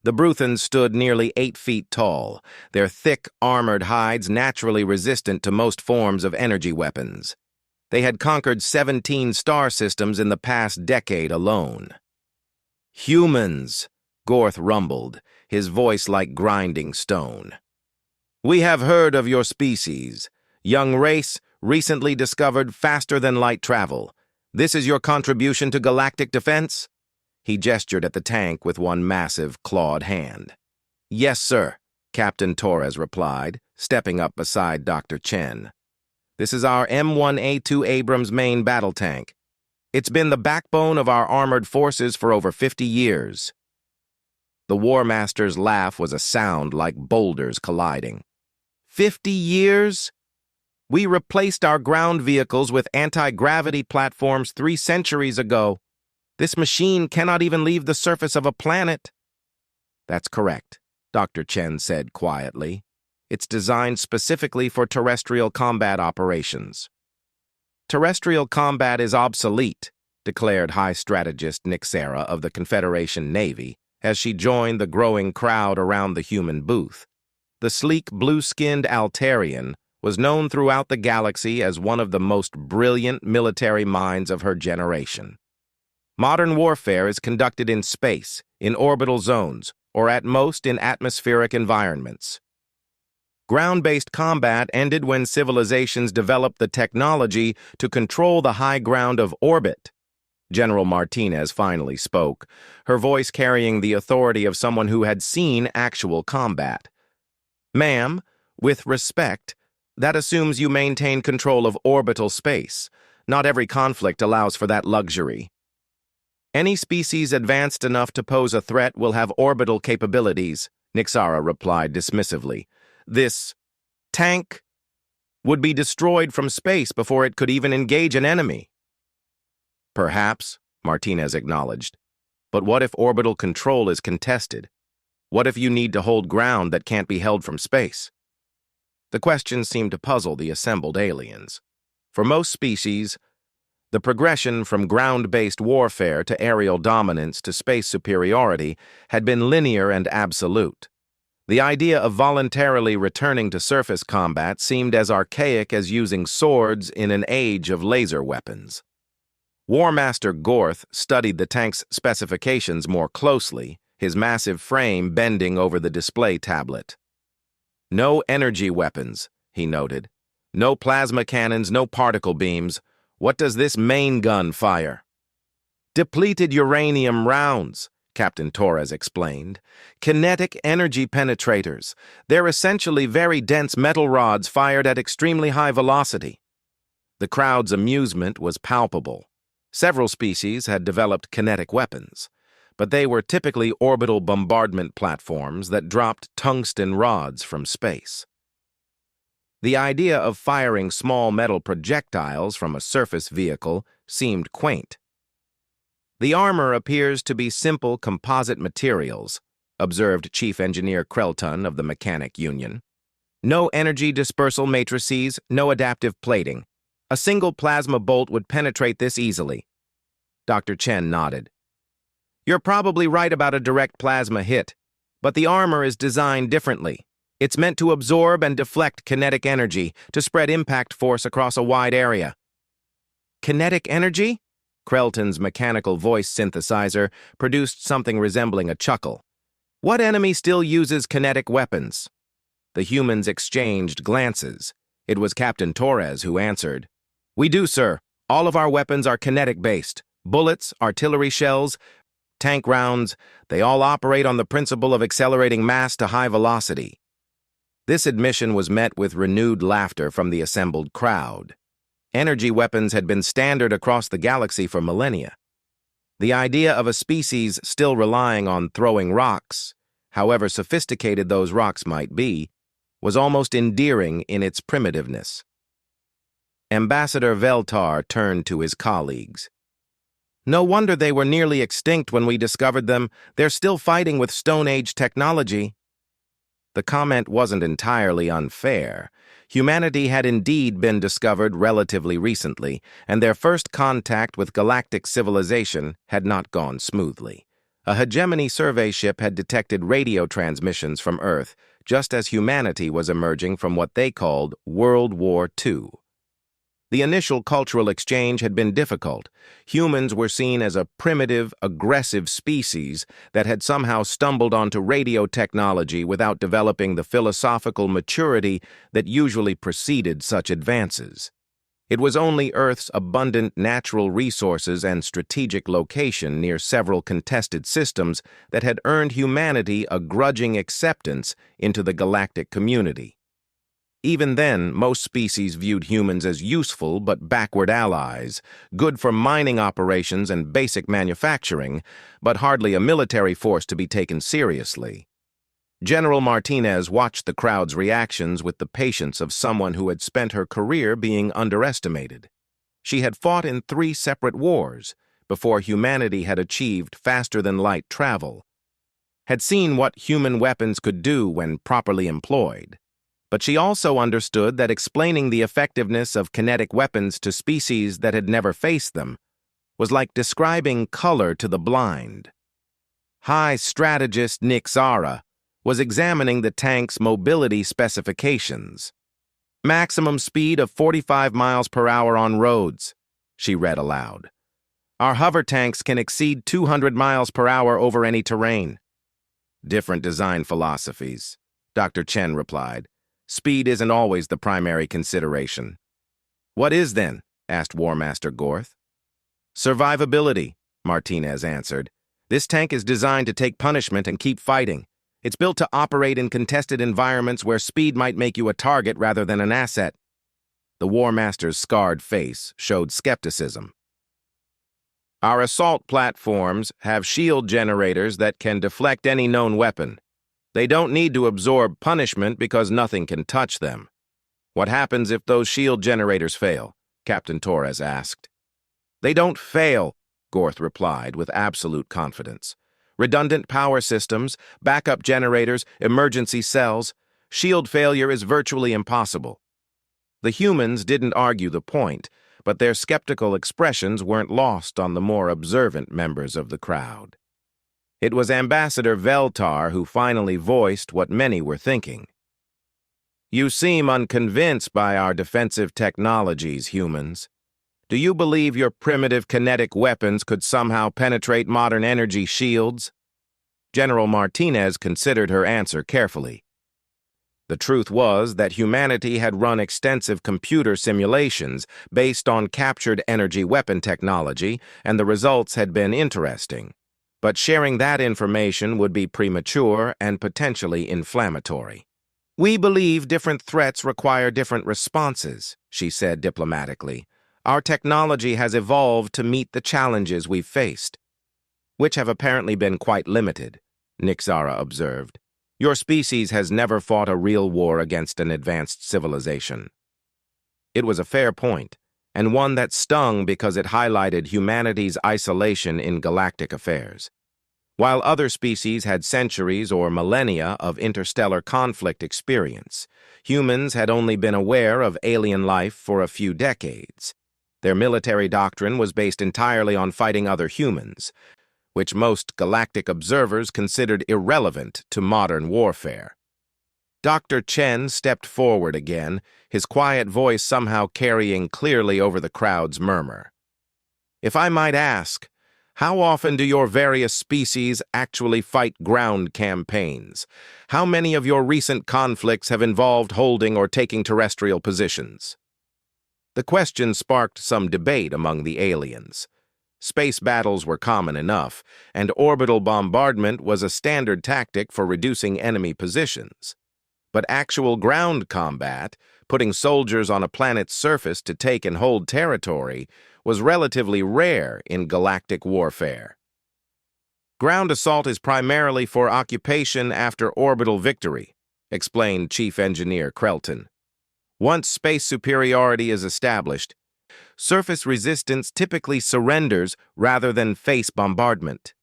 The Bruthans stood nearly 8 feet tall, their thick, armored hides naturally resistant to most forms of energy weapons. They had conquered 17 star systems in the past decade alone. "Humans," Gorth rumbled, his voice like grinding stone. "We have heard of your species. Young race, recently discovered faster-than-light travel. This is your contribution to galactic defense?" He gestured at the tank with one massive, clawed hand. "Yes, sir," Captain Torres replied, stepping up beside Dr. Chen. "This is our M1A2 Abrams main battle tank. It's been the backbone of our armored forces for over 50 years. The War Master's laugh was a sound like boulders colliding. 50 years? We replaced our ground vehicles with anti-gravity platforms 3 centuries ago. This machine cannot even leave the surface of a planet. That's correct, Dr. Chen said quietly. It's designed specifically for terrestrial combat operations. Terrestrial combat is obsolete, declared High Strategist Nixera of the Confederation Navy as she joined the growing crowd around the human booth. The sleek, blue-skinned Altarian was known throughout the galaxy as one of the most brilliant military minds of her generation. Modern warfare is conducted in space, in orbital zones, or at most in atmospheric environments. Ground-based combat ended when civilizations developed the technology to control the high ground of orbit. General Martinez finally spoke, her voice carrying the authority of someone who had seen actual combat. Ma'am, with respect, that assumes you maintain control of orbital space. Not every conflict allows for that luxury. Any species advanced enough to pose a threat will have orbital capabilities, Nixera replied dismissively. This tank would be destroyed from space before it could even engage an enemy. Perhaps, Martinez acknowledged. But what if orbital control is contested? What if you need to hold ground that can't be held from space? The question seemed to puzzle the assembled aliens. For most species, the progression from ground-based warfare to aerial dominance to space superiority had been linear and absolute. The idea of voluntarily returning to surface combat seemed as archaic as using swords in an age of laser weapons. War Master Gorth studied the tank's specifications more closely, his massive frame bending over the display tablet. No energy weapons, he noted. No plasma cannons, no particle beams. What does this main gun fire? Depleted uranium rounds, Captain Torres explained. Kinetic energy penetrators. They're essentially very dense metal rods fired at extremely high velocity. The crowd's amusement was palpable. Several species had developed kinetic weapons, but they were typically orbital bombardment platforms that dropped tungsten rods from space. The idea of firing small metal projectiles from a surface vehicle seemed quaint. The armor appears to be simple composite materials, observed Chief Engineer Krelton of the Mechanic Union. No energy dispersal matrices, no adaptive plating. A single plasma bolt would penetrate this easily. Dr. Chen nodded. You're probably right about a direct plasma hit, but the armor is designed differently. It's meant to absorb and deflect kinetic energy, to spread impact force across a wide area. Kinetic energy? Krelton's mechanical voice synthesizer produced something resembling a chuckle. What enemy still uses kinetic weapons? The humans exchanged glances. It was Captain Torres who answered. We do, sir. All of our weapons are kinetic-based. Bullets, artillery shells, tank rounds, they all operate on the principle of accelerating mass to high velocity. This admission was met with renewed laughter from the assembled crowd. Energy weapons had been standard across the galaxy for millennia. The idea of a species still relying on throwing rocks, however sophisticated those rocks might be, was almost endearing in its primitiveness. Ambassador Veltar turned to his colleagues. No wonder they were nearly extinct when we discovered them. They're still fighting with Stone Age technology. The comment wasn't entirely unfair. Humanity had indeed been discovered relatively recently, and their first contact with galactic civilization had not gone smoothly. A hegemony survey ship had detected radio transmissions from Earth, just as humanity was emerging from what they called World War II. The initial cultural exchange had been difficult. Humans were seen as a primitive, aggressive species that had somehow stumbled onto radio technology without developing the philosophical maturity that usually preceded such advances. It was only Earth's abundant natural resources and strategic location near several contested systems that had earned humanity a grudging acceptance into the galactic community. Even then, most species viewed humans as useful but backward allies, good for mining operations and basic manufacturing, but hardly a military force to be taken seriously. General Martinez watched the crowd's reactions with the patience of someone who had spent her career being underestimated. She had fought in 3 separate wars before humanity had achieved faster-than-light travel, had seen what human weapons could do when properly employed. But she also understood that explaining the effectiveness of kinetic weapons to species that had never faced them was like describing color to the blind. High strategist Nick Zara was examining the tank's mobility specifications. "Maximum speed of 45 miles per hour on roads," she read aloud. "Our hover tanks can exceed 200 miles per hour over any terrain." "Different design philosophies," Dr. Chen replied. "Speed isn't always the primary consideration." "What is then?" asked War Master Gorth. "Survivability," Martinez answered. "This tank is designed to take punishment and keep fighting. It's built to operate in contested environments where speed might make you a target rather than an asset." The War Master's scarred face showed skepticism. "Our assault platforms have shield generators that can deflect any known weapon. They don't need to absorb punishment because nothing can touch them." "What happens if those shield generators fail?" Captain Torres asked. "They don't fail," Gorth replied with absolute confidence. "Redundant power systems, backup generators, emergency cells. Shield failure is virtually impossible." The humans didn't argue the point, but their skeptical expressions weren't lost on the more observant members of the crowd. It was Ambassador Veltar who finally voiced what many were thinking. "You seem unconvinced by our defensive technologies, humans. Do you believe your primitive kinetic weapons could somehow penetrate modern energy shields?" General Martinez considered her answer carefully. The truth was that humanity had run extensive computer simulations based on captured energy weapon technology, and the results had been interesting. But sharing that information would be premature and potentially inflammatory. "We believe different threats require different responses," she said diplomatically. "Our technology has evolved to meet the challenges we've faced." "Which have apparently been quite limited," Nick Zara observed. "Your species has never fought a real war against an advanced civilization." It was a fair point, and one that stung because it highlighted humanity's isolation in galactic affairs. While other species had centuries or millennia of interstellar conflict experience, humans had only been aware of alien life for a few decades. Their military doctrine was based entirely on fighting other humans, which most galactic observers considered irrelevant to modern warfare. Dr. Chen stepped forward again, his quiet voice somehow carrying clearly over the crowd's murmur. "If I might ask, how often do your various species actually fight ground campaigns? How many of your recent conflicts have involved holding or taking terrestrial positions?" The question sparked some debate among the aliens. Space battles were common enough, and orbital bombardment was a standard tactic for reducing enemy positions. But actual ground combat, putting soldiers on a planet's surface to take and hold territory, was relatively rare in galactic warfare. "Ground assault is primarily for occupation after orbital victory," explained Chief Engineer Krelton. "Once space superiority is established, surface resistance typically surrenders rather than face bombardment."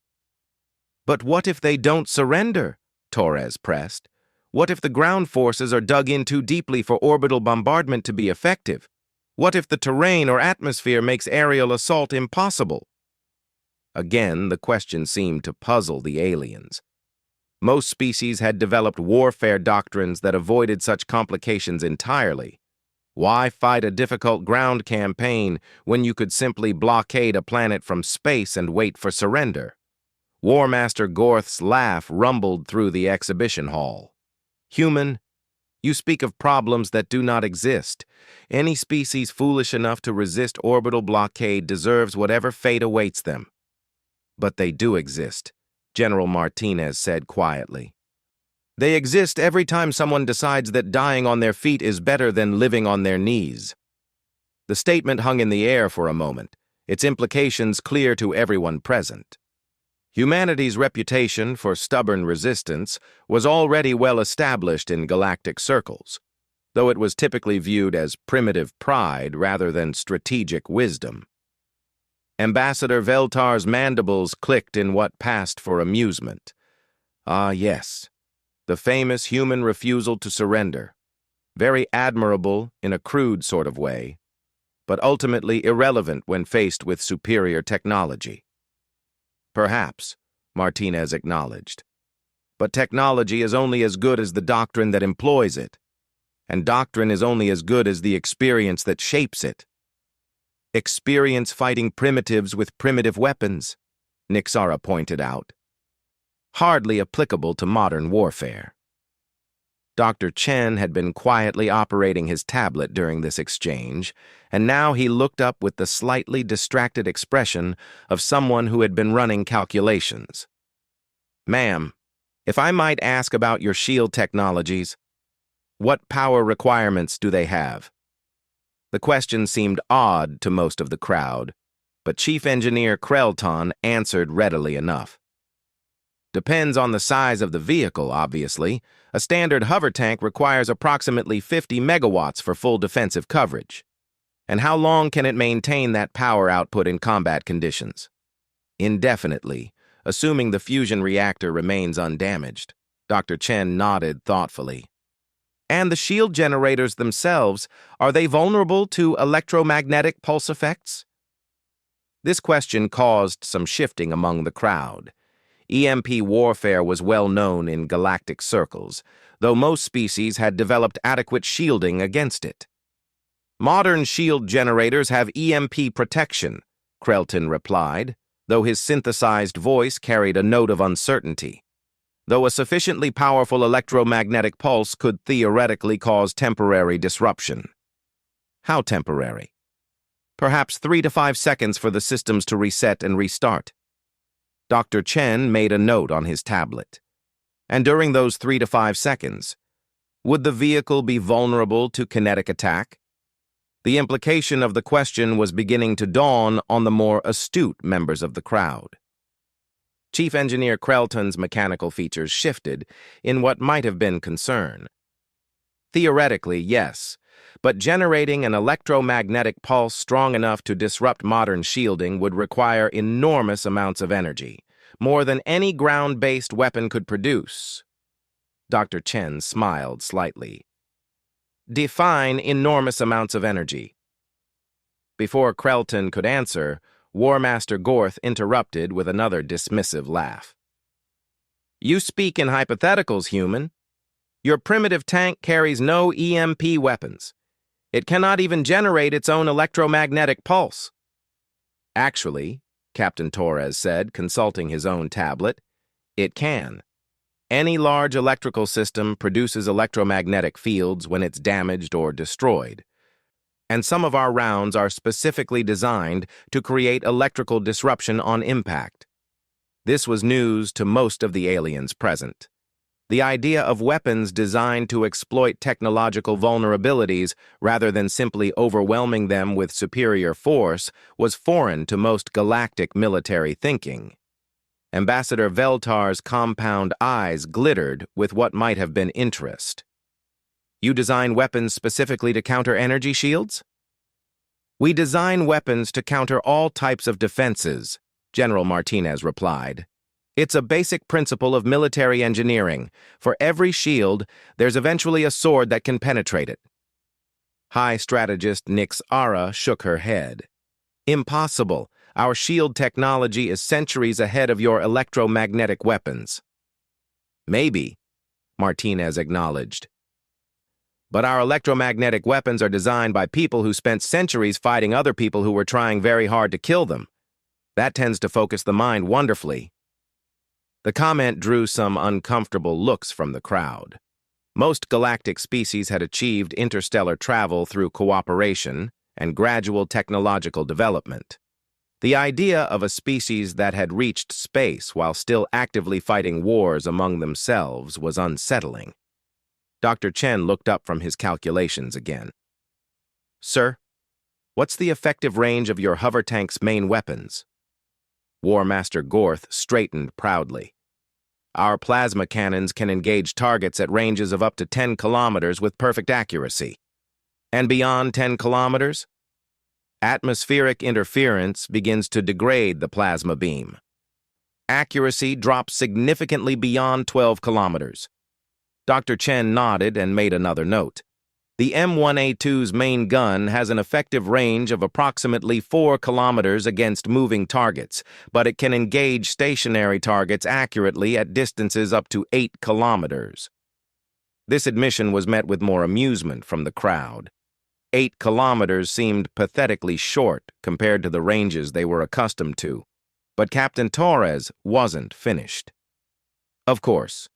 "But what if they don't surrender?" Torres pressed. "What if the ground forces are dug in too deeply for orbital bombardment to be effective? What if the terrain or atmosphere makes aerial assault impossible?" Again, the question seemed to puzzle the aliens. Most species had developed warfare doctrines that avoided such complications entirely. Why fight a difficult ground campaign when you could simply blockade a planet from space and wait for surrender? War Master Gorth's laugh rumbled through the exhibition hall. "Human, you speak of problems that do not exist. Any species foolish enough to resist orbital blockade deserves whatever fate awaits them." "But they do exist," General Martinez said quietly. They exist every time someone decides that dying on their feet is better than living on their knees. The statement hung in the air for a moment, its implications clear to everyone present. Humanity's reputation for stubborn resistance was already well established in galactic circles, though it was typically viewed as primitive pride rather than strategic wisdom. Ambassador Veltar's mandibles clicked in what passed for amusement. Ah, yes, the famous human refusal to surrender. Very admirable in a crude sort of way, but ultimately irrelevant when faced with superior technology. Perhaps, Martinez acknowledged. But technology is only as good as the doctrine that employs it, and doctrine is only as good as the experience that shapes it. Experience fighting primitives with primitive weapons, Nixara pointed out. Hardly applicable to modern warfare. Dr. Chen had been quietly operating his tablet during this exchange, and now he looked up with the slightly distracted expression of someone who had been running calculations. "Ma'am, if I might ask about your shield technologies, what power requirements do they have?" The question seemed odd to most of the crowd, but Chief Engineer Krelton answered readily enough. "Depends on the size of the vehicle, obviously. A standard hover tank requires approximately 50 megawatts for full defensive coverage. And how long can it maintain that power output in combat conditions?" "Indefinitely, assuming the fusion reactor remains undamaged." Dr. Chen nodded thoughtfully. "And the shield generators themselves, are they vulnerable to electromagnetic pulse effects?" This question caused some shifting among the crowd. EMP warfare was well known in galactic circles, though most species had developed adequate shielding against it. "Modern shield generators have EMP protection," Krelton replied, though his synthesized voice carried a note of uncertainty. "Though a sufficiently powerful electromagnetic pulse could theoretically cause temporary disruption." "How temporary?" "Perhaps 3 to 5 seconds for the systems to reset and restart." Dr. Chen made a note on his tablet. "And during those 3 to 5 seconds, would the vehicle be vulnerable to kinetic attack?" The implication of the question was beginning to dawn on the more astute members of the crowd. Chief Engineer Krelton's mechanical features shifted in what might have been concern. "Theoretically, yes, but generating an electromagnetic pulse strong enough to disrupt modern shielding would require enormous amounts of energy, more than any ground-based weapon could produce." Dr. Chen smiled slightly. "Define enormous amounts of energy." Before Krelton could answer, War Master Gorth interrupted with another dismissive laugh. "You speak in hypotheticals, human. Your primitive tank carries no EMP weapons. It cannot even generate its own electromagnetic pulse." "Actually," Captain Torres said, consulting his own tablet, "it can. Any large electrical system produces electromagnetic fields when it's damaged or destroyed. And some of our rounds are specifically designed to create electrical disruption on impact." This was news to most of the aliens present. The idea of weapons designed to exploit technological vulnerabilities rather than simply overwhelming them with superior force was foreign to most galactic military thinking. Ambassador Veltar's compound eyes glittered with what might have been interest. "You design weapons specifically to counter energy shields?" "We design weapons to counter all types of defenses," General Martinez replied. "It's a basic principle of military engineering. For every shield, there's eventually a sword that can penetrate it." High strategist Nixara shook her head. "Impossible. Our shield technology is centuries ahead of your electromagnetic weapons." "Maybe," Martinez acknowledged. "But our electromagnetic weapons are designed by people who spent centuries fighting other people who were trying very hard to kill them. That tends to focus the mind wonderfully." The comment drew some uncomfortable looks from the crowd. Most galactic species had achieved interstellar travel through cooperation and gradual technological development. The idea of a species that had reached space while still actively fighting wars among themselves was unsettling. Dr. Chen looked up from his calculations again. "Sir, what's the effective range of your hover tank's main weapons?" War Master Gorth straightened proudly. "Our plasma cannons can engage targets at ranges of up to 10 kilometers with perfect accuracy. And beyond 10 kilometers? Atmospheric interference begins to degrade the plasma beam. Accuracy drops significantly beyond 12 kilometers. Dr. Chen nodded and made another note. The M1A2's main gun has an effective range of approximately 4 kilometers against moving targets, but it can engage stationary targets accurately at distances up to 8 kilometers. This admission was met with more amusement from the crowd. 8 kilometers seemed pathetically short compared to the ranges they were accustomed to, but Captain Torres wasn't finished. "Of course,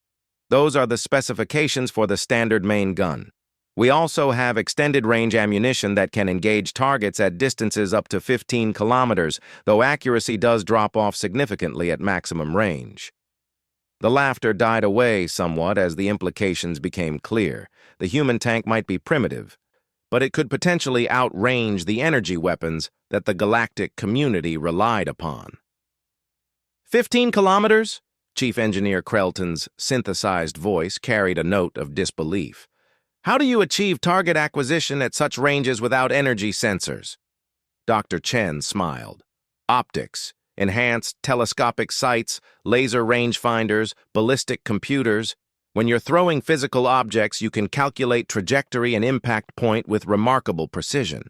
those are the specifications for the standard main gun. We also have extended-range ammunition that can engage targets at distances up to 15 kilometers, though accuracy does drop off significantly at maximum range." The laughter died away somewhat as the implications became clear. The human tank might be primitive, but it could potentially outrange the energy weapons that the galactic community relied upon. 15 kilometers? Chief Engineer Krelton's synthesized voice carried a note of disbelief. "How do you achieve target acquisition at such ranges without energy sensors?" Dr. Chen smiled. "Optics, enhanced telescopic sights, laser rangefinders, ballistic computers. When you're throwing physical objects, you can calculate trajectory and impact point with remarkable precision.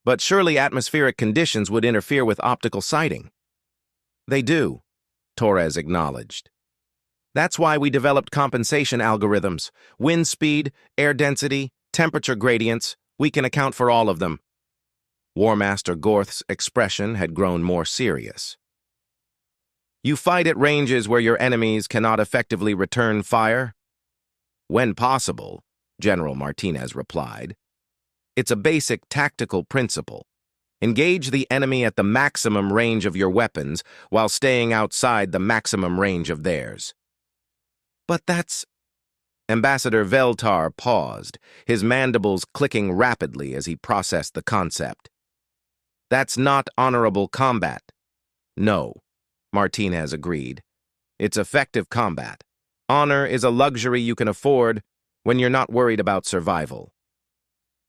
But surely atmospheric conditions would interfere with optical sighting." "They do," Torres acknowledged. "That's why we developed compensation algorithms. Wind speed, air density, temperature gradients, we can account for all of them." War Master Gorth's expression had grown more serious. "You fight at ranges where your enemies cannot effectively return fire?" "When possible," General Martinez replied. "It's a basic tactical principle. Engage the enemy at the maximum range of your weapons while staying outside the maximum range of theirs." "But that's—" Ambassador Veltar paused, his mandibles clicking rapidly as he processed the concept. "That's not honorable combat." "No," Martinez agreed. "It's effective combat. Honor is a luxury you can afford when you're not worried about survival."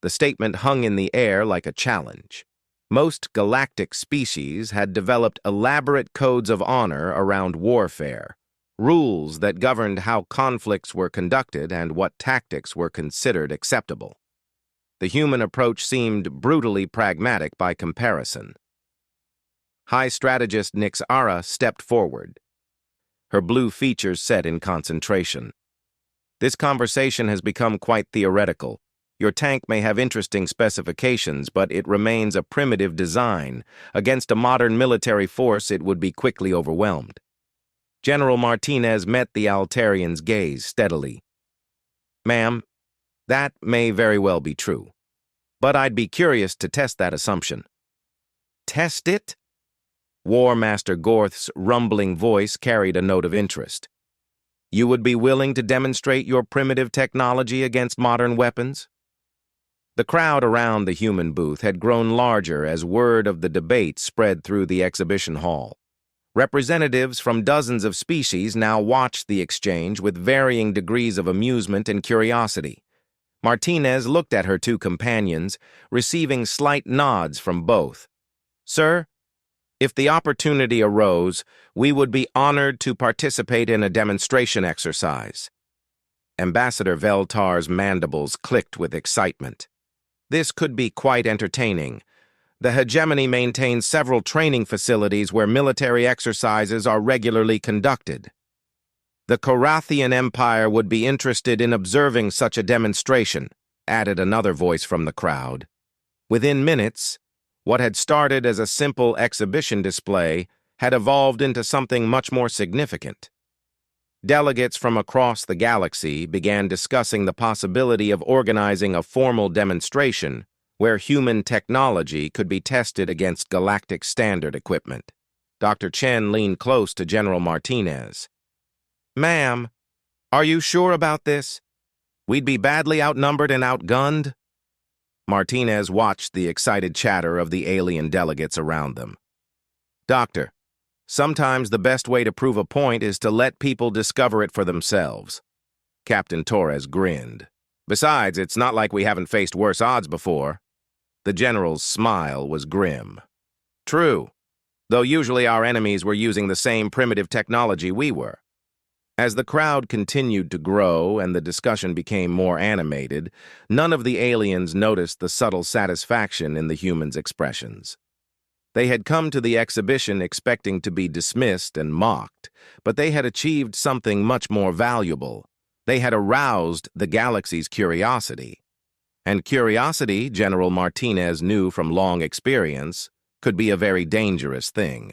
The statement hung in the air like a challenge. Most galactic species had developed elaborate codes of honor around warfare, rules that governed how conflicts were conducted and what tactics were considered acceptable. The human approach seemed brutally pragmatic by comparison. High Strategist Nix Ara stepped forward, her blue features set in concentration. "This conversation has become quite theoretical. Your tank may have interesting specifications, but it remains a primitive design. Against a modern military force, it would be quickly overwhelmed." General Martinez met the Altarian's gaze steadily. "Ma'am, that may very well be true, but I'd be curious to test that assumption." "Test it?" War Master Gorth's rumbling voice carried a note of interest. "You would be willing to demonstrate your primitive technology against modern weapons?" The crowd around the human booth had grown larger as word of the debate spread through the exhibition hall. Representatives from dozens of species now watched the exchange with varying degrees of amusement and curiosity. Martinez looked at her two companions, receiving slight nods from both. "Sir, if the opportunity arose, we would be honored to participate in a demonstration exercise." Ambassador Veltar's mandibles clicked with excitement. "This could be quite entertaining. The hegemony maintains several training facilities where military exercises are regularly conducted. The Korathian Empire would be interested in observing such a demonstration," added another voice from the crowd. Within minutes, what had started as a simple exhibition display had evolved into something much more significant. Delegates from across the galaxy began discussing the possibility of organizing a formal demonstration where human technology could be tested against galactic standard equipment. Dr. Chen leaned close to General Martinez. "Ma'am, are you sure about this? We'd be badly outnumbered and outgunned?" Martinez watched the excited chatter of the alien delegates around them. "Doctor, sometimes the best way to prove a point is to let people discover it for themselves." Captain Torres grinned. "Besides, it's not like we haven't faced worse odds before." The general's smile was grim. "True, though usually our enemies were using the same primitive technology we were." As the crowd continued to grow and the discussion became more animated, none of the aliens noticed the subtle satisfaction in the humans' expressions. They had come to the exhibition expecting to be dismissed and mocked, but they had achieved something much more valuable. They had aroused the galaxy's curiosity. And curiosity, General Martinez knew from long experience, could be a very dangerous thing.